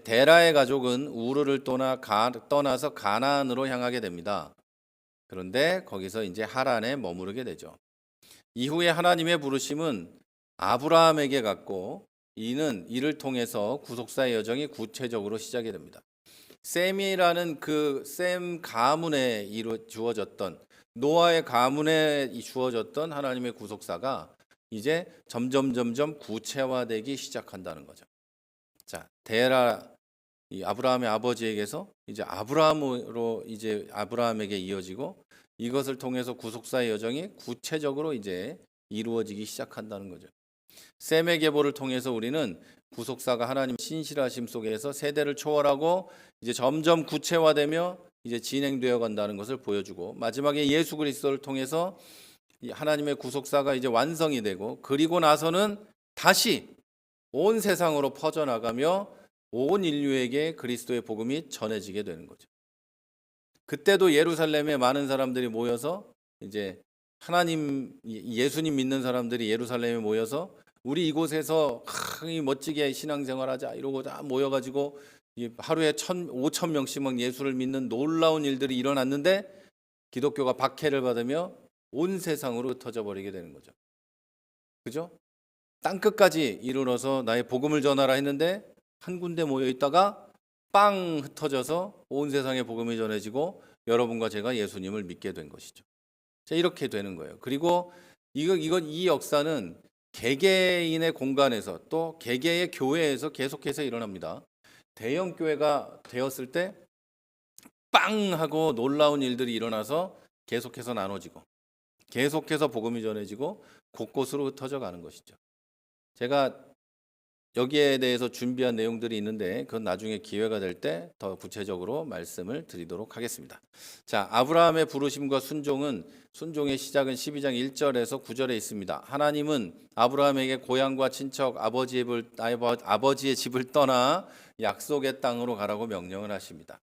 데라의 가족은 우르를 떠나서 가나안으로 향하게 됩니다. 그런데 거기서 이제 하란에 머무르게 되죠. 이후에 하나님의 부르심은 아브라함에게 갔고, 이는 이를 통해서 구속사의 여정이 구체적으로 시작이 됩니다. 셈이라는 그 셈 가문에 주어졌던 노아의 가문에 주어졌던 하나님의 구속사가 이제 점점 구체화되기 시작한다는 거죠. 자, 데라 이 아브라함의 아버지에게서 이제 아브라함으로 이제 아브라함에게 이어지고 이것을 통해서 구속사의 여정이 구체적으로 이제 이루어지기 시작한다는 거죠. 셈의 계보를 통해서 우리는 구속사가 하나님 신실하심 속에서 세대를 초월하고 이제 점점 구체화되며 이제 진행되어 간다는 것을 보여주고 마지막에 예수 그리스도를 통해서 하나님의 구속사가 이제 완성이 되고 그리고 나서는 다시 온 세상으로 퍼져나가며 온 인류에게 그리스도의 복음이 전해지게 되는 거죠. 그때도 예루살렘에 많은 사람들이 모여서 이제 하나님 예수님 믿는 사람들이 예루살렘에 모여서 우리 이곳에서 멋지게 신앙생활하자 이러고 다 모여가지고 하루에 5,000명씩 막 예수를 믿는 놀라운 일들이 일어났는데 기독교가 박해를 받으며 온 세상으로 흩어져 버리게 되는 거죠. 그죠? 땅끝까지 이르러서 나의 복음을 전하라 했는데 한 군데 모여 있다가 빵 흩어져서 온 세상에 복음이 전해지고 여러분과 제가 예수님을 믿게 된 것이죠. 자, 이렇게 되는 거예요. 그리고 이 역사는 개개인의 공간에서 또 개개의 교회에서 계속해서 일어납니다. 대형 교회가 되었을 때 빵 하고 놀라운 일들이 일어나서 계속해서 나눠지고 계속해서 복음이 전해지고 곳곳으로 흩어져 가는 것이죠. 제가 여기에 대해서 준비한 내용들이 있는데 그건 나중에 기회가 될 때 더 구체적으로 말씀을 드리도록 하겠습니다. 자, 아브라함의 부르심과 순종의 시작은 12장 1절에서 9절에 있습니다. 하나님은 아브라함에게 고향과 친척 아버지의 집을 떠나 약속의 땅으로 가라고 명령을 하십니다.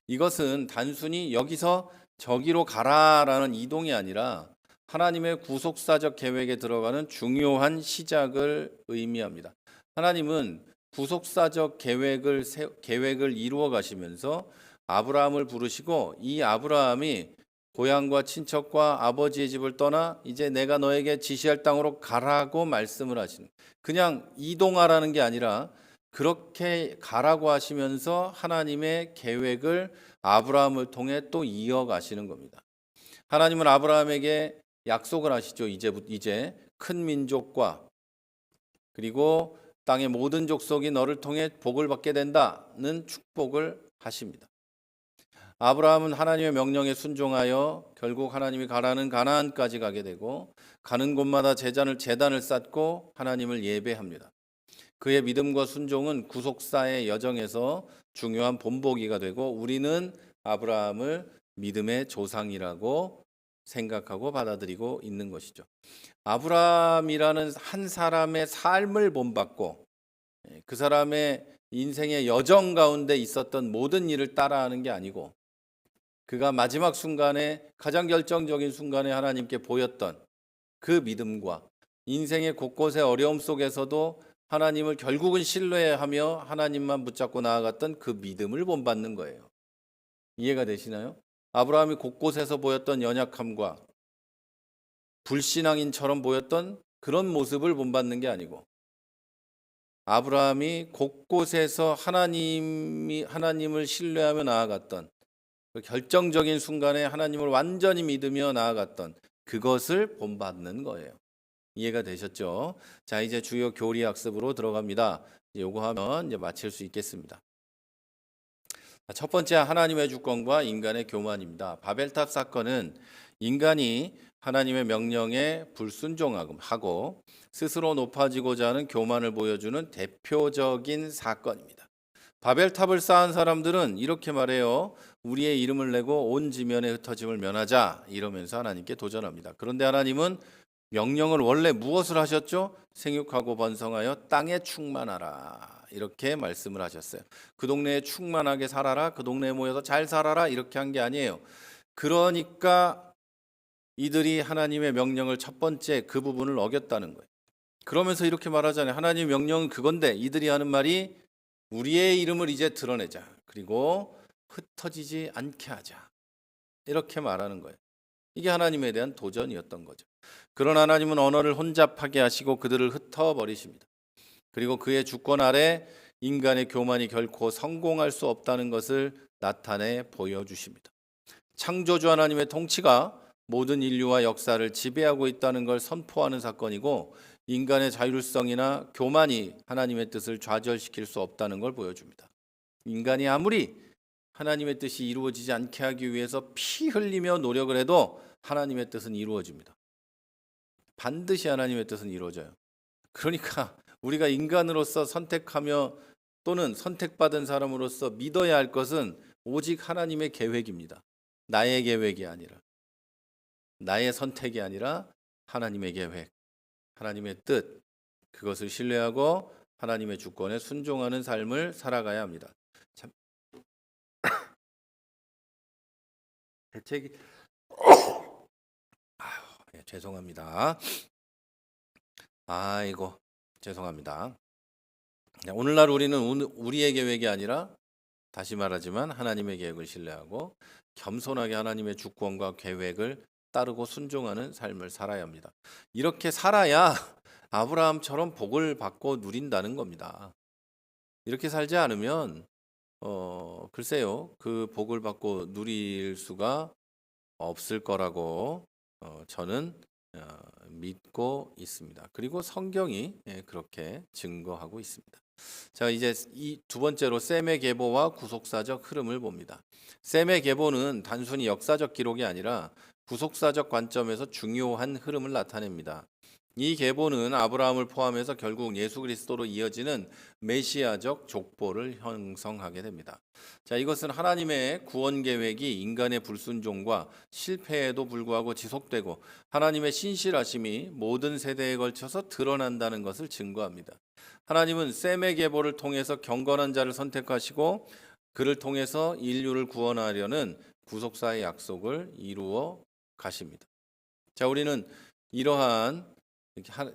이것은 단순히 여기서 저기로 가라라는 이동이 아니라 하나님의 구속사적 계획에 들어가는 중요한 시작을 의미합니다. 하나님은 구속사적 계획을 이루어 가시면서 아브라함을 부르시고 이 아브라함이 고향과 친척과 아버지의 집을 떠나 이제 내가 너에게 지시할 땅으로 가라고 말씀을 하시는, 그냥 이동하라는 게 아니라 그렇게 가라고 하시면서 하나님의 계획을 아브라함을 통해 또 이어가시는 겁니다. 하나님은 아브라함에게 약속을 하시죠. 이제 큰 민족과 그리고 땅의 모든 족속이 너를 통해 복을 받게 된다는 축복을 하십니다. 아브라함은 하나님의 명령에 순종하여 결국 하나님이 가라는 가나안까지 가게 되고 가는 곳마다 제단을 쌓고 하나님을 예배합니다. 그의 믿음과 순종은 구속사의 여정에서 중요한 본보기가 되고 우리는 아브라함을 믿음의 조상이라고 생각하고 받아들이고 있는 것이죠. 아브라함이라는 한 사람의 삶을 본받고 그 사람의 인생의 여정 가운데 있었던 모든 일을 따라하는 게 아니고 그가 마지막 순간에 가장 결정적인 순간에 하나님께 보였던 그 믿음과 인생의 곳곳의 어려움 속에서도 하나님을 결국은 신뢰하며 하나님만 붙잡고 나아갔던 그 믿음을 본받는 거예요. 이해가 되시나요? 아브라함이 곳곳에서 보였던 연약함과 불신앙인처럼 보였던 그런 모습을 본받는 게 아니고 아브라함이 곳곳에서 하나님을 신뢰하며 나아갔던 그 결정적인 순간에 하나님을 완전히 믿으며 나아갔던 그것을 본받는 거예요. 이해가 되셨죠? 자, 이제 주요 교리 학습으로 들어갑니다. 요거 하면 이제 마칠 수 있겠습니다. 첫 번째, 하나님의 주권과 인간의 교만입니다. 바벨탑 사건은 인간이 하나님의 명령에 불순종하고 스스로 높아지고자 하는 교만을 보여주는 대표적인 사건입니다. 바벨탑을 쌓은 사람들은 이렇게 말해요. 우리의 이름을 내고 온 지면에 흩어짐을 면하자 이러면서 하나님께 도전합니다. 그런데 하나님은 명령을 원래 무엇을 하셨죠? 생육하고 번성하여 땅에 충만하라 이렇게 말씀을 하셨어요. 그 동네에 충만하게 살아라, 그 동네에 모여서 잘 살아라 이렇게 한 게 아니에요. 그러니까 이들이 하나님의 명령을 첫 번째 그 부분을 어겼다는 거예요. 그러면서 이렇게 말하잖아요. 하나님의 명령은 그건데 이들이 하는 말이 우리의 이름을 이제 드러내자, 그리고 흩어지지 않게 하자 이렇게 말하는 거예요. 이게 하나님에 대한 도전이었던 거죠. 그러나 하나님은 언어를 혼잡하게 하시고 그들을 흩어버리십니다. 그리고 그의 주권 아래 인간의 교만이 결코 성공할 수 없다는 것을 나타내 보여주십니다. 창조주 하나님의 통치가 모든 인류와 역사를 지배하고 있다는 걸 선포하는 사건이고, 인간의 자율성이나 교만이 하나님의 뜻을 좌절시킬 수 없다는 걸 보여줍니다. 인간이 아무리 하나님의 뜻이 이루어지지 않게 하기 위해서 피 흘리며 노력을 해도 하나님의 뜻은 이루어집니다. 반드시 하나님의 뜻은 이루어져요. 그러니까 우리가 인간으로서 선택하며 또는 선택받은 사람으로서 믿어야 할 것은 오직 하나님의 계획입니다. 나의 계획이 아니라, 나의 선택이 아니라 하나님의 계획, 하나님의 뜻, 그것을 신뢰하고 하나님의 주권에 순종하는 삶을 살아가야 합니다. 참, 대책이 죄송합니다. 아이고, 죄송합니다. 오늘날 우리는 우리의 계획이 아니라, 다시 말하지만 하나님의 계획을 신뢰하고 겸손하게 하나님의 주권과 계획을 따르고 순종하는 삶을 살아야 합니다. 이렇게 살아야 아브라함처럼 복을 받고 누린다는 겁니다. 이렇게 살지 않으면 글쎄요, 그 복을 받고 누릴 수가 없을 거라고 저는 믿고 있습니다. 그리고 성경이 그렇게 증거하고 있습니다. 자, 이제 이 두 번째로 셈의 계보와 구속사적 흐름을 봅니다. 셈의 계보는 단순히 역사적 기록이 아니라 구속사적 관점에서 중요한 흐름을 나타냅니다. 이 계보는 아브라함을 포함해서 결국 예수 그리스도로 이어지는 메시아적 족보를 형성하게 됩니다. 자, 이것은 하나님의 구원 계획이 인간의 불순종과 실패에도 불구하고 지속되고 하나님의 신실하심이 모든 세대에 걸쳐서 드러난다는 것을 증거합니다. 하나님은 셈의 계보를 통해서 경건한 자를 선택하시고 그를 통해서 인류를 구원하려는 구속사의 약속을 이루어 가십니다. 자, 우리는 이러한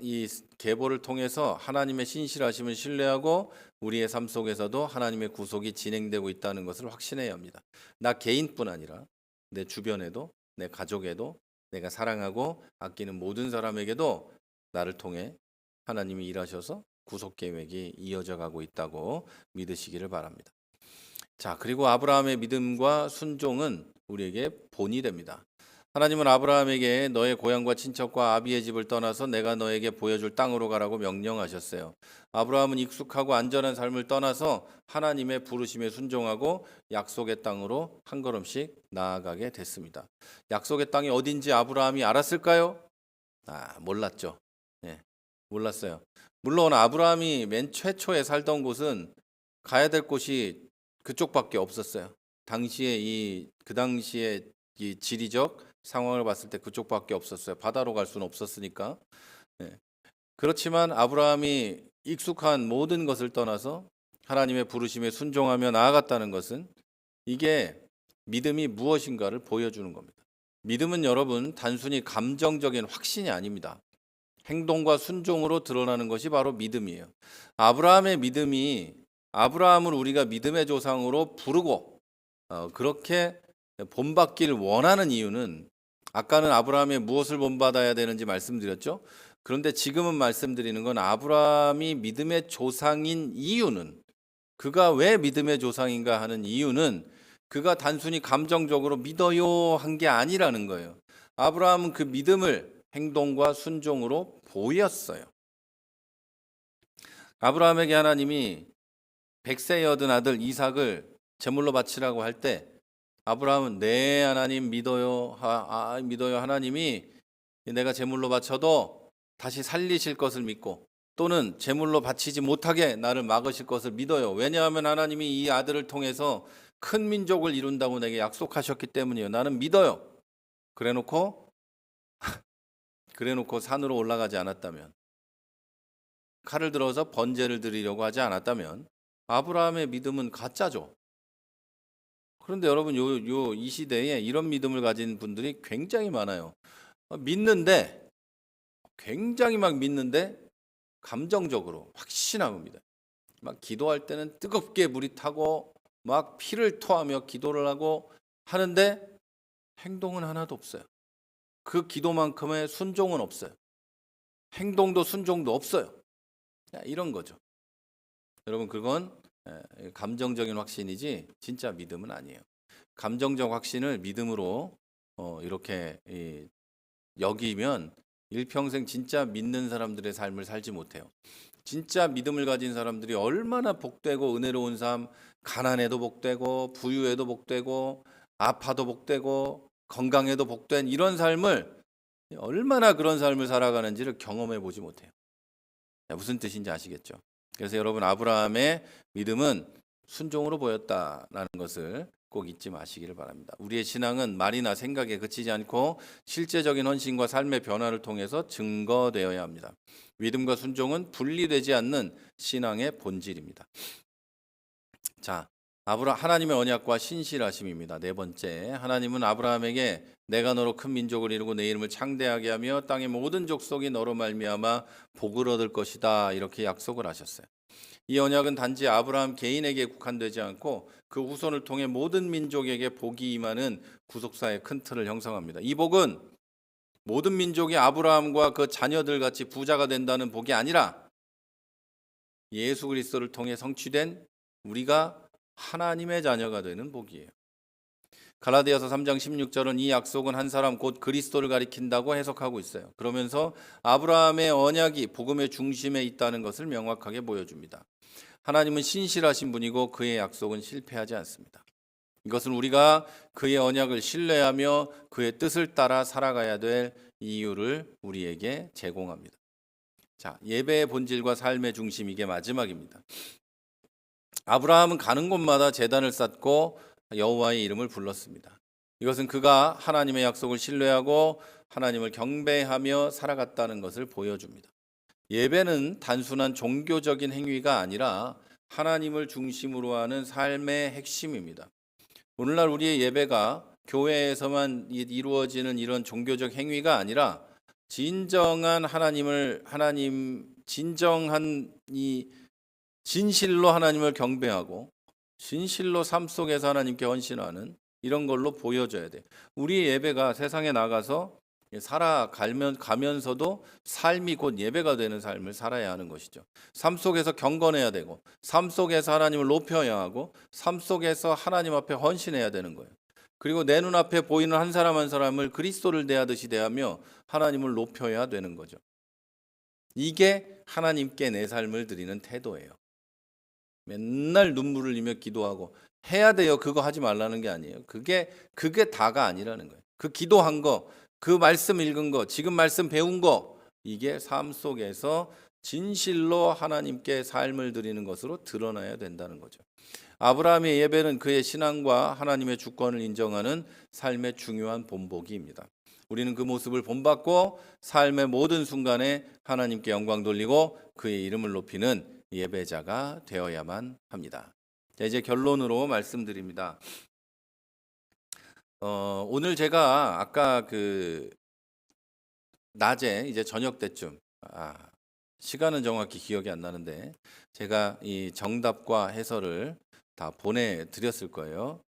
이 계보를 통해서 하나님의 신실하심을 신뢰하고 우리의 삶 속에서도 하나님의 구속이 진행되고 있다는 것을 확신해야 합니다. 나 개인뿐 아니라 내 주변에도, 내 가족에도, 내가 사랑하고 아끼는 모든 사람에게도 나를 통해 하나님이 일하셔서 구속 계획이 이어져 가고 있다고 믿으시기를 바랍니다. 자, 그리고 아브라함의 믿음과 순종은 우리에게 본이 됩니다. 하나님은 아브라함에게 너의 고향과 친척과 아비의 집을 떠나서 내가 너에게 보여줄 땅으로 가라고 명령하셨어요. 아브라함은 익숙하고 안전한 삶을 떠나서 하나님의 부르심에 순종하고 약속의 땅으로 한 걸음씩 나아가게 됐습니다. 약속의 땅이 어딘지 아브라함이 알았을까요? 몰랐죠. 몰랐어요. 물론 아브라함이 맨 최초에 살던 곳은 가야 될 곳이 그쪽밖에 없었어요. 그 당시에 이 지리적 상황을 봤을 때 그쪽밖에 없었어요. 바다로 갈 수는 없었으니까. 그렇지만 아브라함이 익숙한 모든 것을 떠나서 하나님의 부르심에 순종하며 나아갔다는 것은 이게 믿음이 무엇인가를 보여주는 겁니다. 믿음은 여러분 단순히 감정적인 확신이 아닙니다. 행동과 순종으로 드러나는 것이 바로 믿음이에요. 아브라함의 믿음이 아브라함을 우리가 믿음의 조상으로 부르고 그렇게 본받기를 원하는 이유는 아까는 아브라함이 무엇을 본받아야 되는지 말씀드렸죠. 그런데 지금은 말씀드리는 건 아브라함이 믿음의 조상인 이유는 그가 왜 믿음의 조상인가 하는 이유는 그가 단순히 감정적으로 믿어요 한 게 아니라는 거예요. 아브라함은 그 믿음을 행동과 순종으로 보였어요. 아브라함에게 하나님이 100세에 얻은 아들 이삭을 제물로 바치라고 할 때 아브라함은 네 하나님 믿어요. 믿어요. 하나님이 내가 제물로 바쳐도 다시 살리실 것을 믿고 또는 제물로 바치지 못하게 나를 막으실 것을 믿어요. 왜냐하면 하나님이 이 아들을 통해서 큰 민족을 이룬다고 내게 약속하셨기 때문이에요. 나는 믿어요. 그래놓고 산으로 올라가지 않았다면, 칼을 들어서 번제를 드리려고 하지 않았다면 아브라함의 믿음은 가짜죠. 그런데 여러분 이 시대에 이런 믿음을 가진 분들이 굉장히 많아요. 믿는데 굉장히 막 믿는데 감정적으로 확신하고 믿어요. 막 기도할 때는 뜨겁게 물이 타고 막 피를 토하며 기도를 하고 하는데 행동은 하나도 없어요. 그 기도만큼의 순종은 없어요. 행동도 순종도 없어요. 이런 거죠. 여러분 그건 감정적인 확신이지 진짜 믿음은 아니에요. 감정적 확신을 믿음으로 이렇게 여기면 일평생 진짜 믿는 사람들의 삶을 살지 못해요. 진짜 믿음을 가진 사람들이 얼마나 복되고 은혜로운 삶, 가난해도 복되고 부유해도 복되고 아파도 복되고 건강해도 복된 이런 삶을 얼마나 그런 삶을 살아가는지를 경험해 보지 못해요. 무슨 뜻인지 아시겠죠? 그래서 여러분 아브라함의 믿음은 순종으로 보였다라는 것을 꼭 잊지 마시기를 바랍니다. 우리의 신앙은 말이나 생각에 그치지 않고 실제적인 헌신과 삶의 변화를 통해서 증거되어야 합니다. 믿음과 순종은 분리되지 않는 신앙의 본질입니다. 자, 하나님의 언약과 신실하심입니다. 네 번째, 하나님은 아브라함에게 내가 너로 큰 민족을 이루고 내 이름을 창대하게 하며 땅의 모든 족속이 너로 말미암아 복을 얻을 것이다 이렇게 약속을 하셨어요. 이 언약은 단지 아브라함 개인에게 국한되지 않고 그 후손을 통해 모든 민족에게 복이 임하는 구속사의 큰 틀을 형성합니다. 이 복은 모든 민족이 아브라함과 그 자녀들 같이 부자가 된다는 복이 아니라 예수 그리스도를 통해 성취된 우리가 하나님의 자녀가 되는 복이에요. 갈라디아서 3장 16절은 이 약속은 한 사람 곧 그리스도를 가리킨다고 해석하고 있어요. 그러면서 아브라함의 언약이 복음의 중심에 있다는 것을 명확하게 보여줍니다. 하나님은 신실하신 분이고 그의 약속은 실패하지 않습니다. 이것은 우리가 그의 언약을 신뢰하며 그의 뜻을 따라 살아가야 될 이유를 우리에게 제공합니다. 자, 예배의 본질과 삶의 중심 이게 마지막입니다. 아브라함은 가는 곳마다 제단을 쌓고 여호와의 이름을 불렀습니다. 이것은 그가 하나님의 약속을 신뢰하고 하나님을 경배하며 살아갔다는 것을 보여줍니다. 예배는 단순한 종교적인 행위가 아니라 하나님을 중심으로 하는 삶의 핵심입니다. 오늘날 우리의 예배가 교회에서만 이루어지는 이런 종교적 행위가 아니라 진정한 진정한 진실로 하나님을 경배하고 진실로 삶 속에서 하나님께 헌신하는 이런 걸로 보여줘야 돼. 우리의 예배가 세상에 나가서 살아가면서도 삶이 곧 예배가 되는 삶을 살아야 하는 것이죠. 삶 속에서 경건해야 되고 삶 속에서 하나님을 높여야 하고 삶 속에서 하나님 앞에 헌신해야 되는 거예요. 그리고 내 눈앞에 보이는 한 사람 한 사람을 그리스도를 대하듯이 대하며 하나님을 높여야 되는 거죠. 이게 하나님께 내 삶을 드리는 태도예요. 맨날 눈물을 흘리며 기도하고 해야 돼요. 그거 하지 말라는 게 아니에요. 그게 다가 아니라는 거예요. 그 기도한 거, 그 말씀 읽은 거, 지금 말씀 배운 거, 이게 삶 속에서 진실로 하나님께 삶을 드리는 것으로 드러나야 된다는 거죠. 아브라함의 예배는 그의 신앙과 하나님의 주권을 인정하는 삶의 중요한 본보기입니다. 우리는 그 모습을 본받고 삶의 모든 순간에 하나님께 영광 돌리고 그의 이름을 높이는 예배자가 되어야만 합니다. 자, 이제 결론으로 말씀드립니다. 오늘 제가 아까 낮에 이제 저녁 때쯤 시간은 정확히 기억이 안 나는데 제가 이 정답과 해설을 다 보내드렸을 거예요.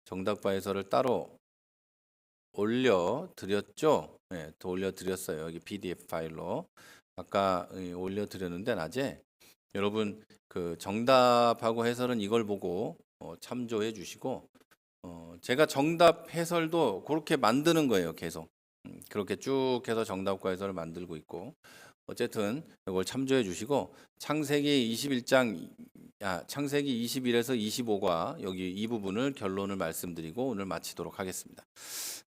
정답과 해설을 따로 올려드렸죠. 네, 또 올려드렸어요. 여기 PDF 파일로 아까 올려드렸는데 낮에 여러분 그 정답하고 해설은 이걸 보고 참조해 주시고 제가 정답 해설도 그렇게 만드는 거예요. 계속 그렇게 쭉 해서 정답과 해설을 만들고 있고 어쨌든 이걸 참조해 주시고 창세기 21에서 25과 여기 이 부분을 결론을 말씀드리고 오늘 마치도록 하겠습니다.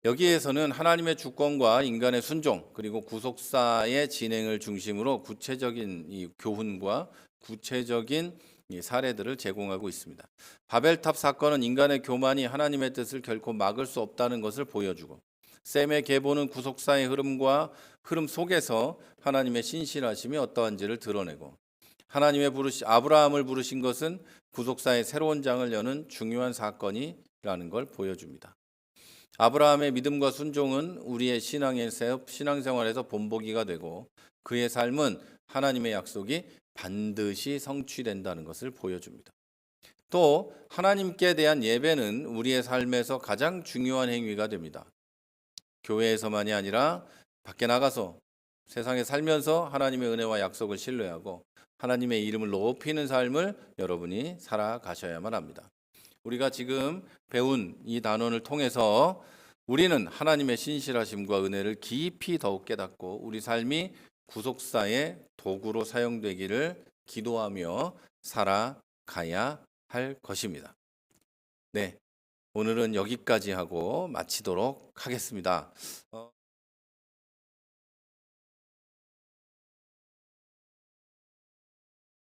여기에서는 하나님의 주권과 인간의 순종 그리고 구속사의 진행을 중심으로 구체적인 이 교훈과 구체적인 사례들을 제공하고 있습니다. 바벨탑 사건은 인간의 교만이 하나님의 뜻을 결코 막을 수 없다는 것을 보여주고 셈의 계보는 구속사의 흐름 속에서 하나님의 신실하심이 어떠한지를 드러내고 아브라함을 부르신 것은 구속사의 새로운 장을 여는 중요한 사건이라는 걸 보여줍니다. 아브라함의 믿음과 순종은 우리의 신앙생활에서 본보기가 되고 그의 삶은 하나님의 약속이 반드시 성취된다는 것을 보여줍니다. 또 하나님께 대한 예배는 우리의 삶에서 가장 중요한 행위가 됩니다. 교회에서만이 아니라 밖에 나가서 세상에 살면서 하나님의 은혜와 약속을 신뢰하고 하나님의 이름을 높이는 삶을 여러분이 살아가셔야만 합니다. 우리가 지금 배운 이 단원을 통해서 우리는 하나님의 신실하심과 은혜를 깊이 더욱 깨닫고 우리 삶이 구속사의 도구로 사용되기를 기도하며 살아가야 할 것입니다. 네, 오늘은 여기까지 하고 마치도록 하겠습니다.